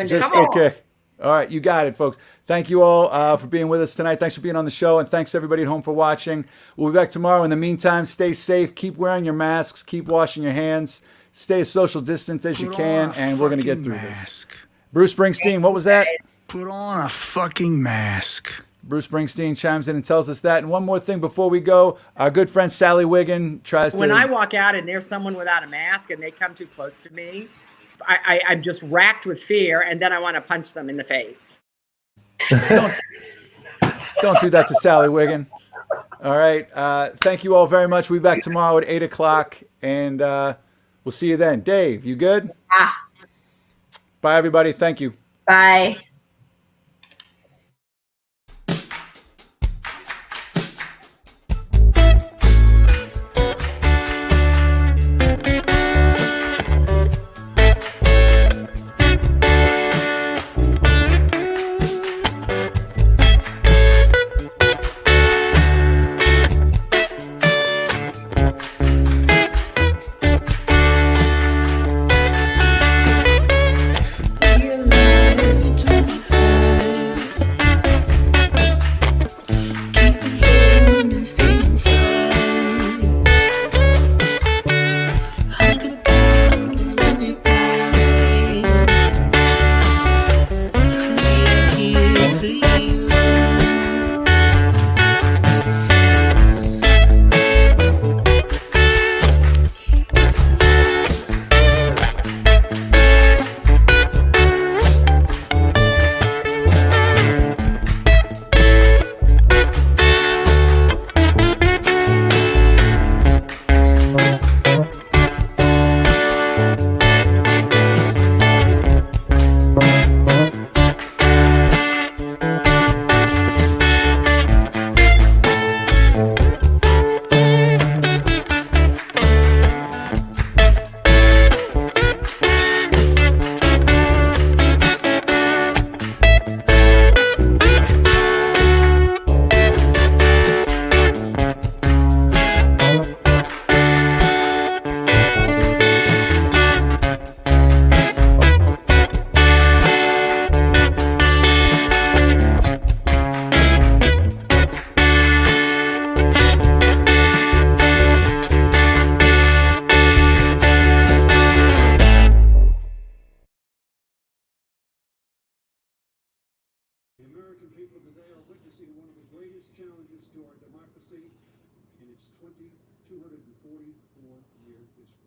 just okay. All right, you got it, folks. Thank you all for being with us tonight. Thanks for being on the show, and thanks everybody at home for watching. We'll be back tomorrow. In the meantime, stay safe. Keep wearing your masks. Keep washing your hands. Stay as social distant as you can, and we're going to get through this. Bruce Springsteen, what was that? Put on a fucking mask. Bruce Springsteen chimes in and tells us that. And one more thing before we go, our good friend Sally Wiggin tries to... When I walk out and there's someone without a mask and they come too close to me, I'm just racked with fear, and then I want to punch them in the face. Don't do that to Sally Wiggin. All right. Thank you all very much. We'll be back tomorrow at 8 o'clock, and we'll see you then. Dave, you good? Bye, everybody. Thank you. Bye. Realize American people today are witnessing one of the greatest challenges to our democracy in its 244-year history.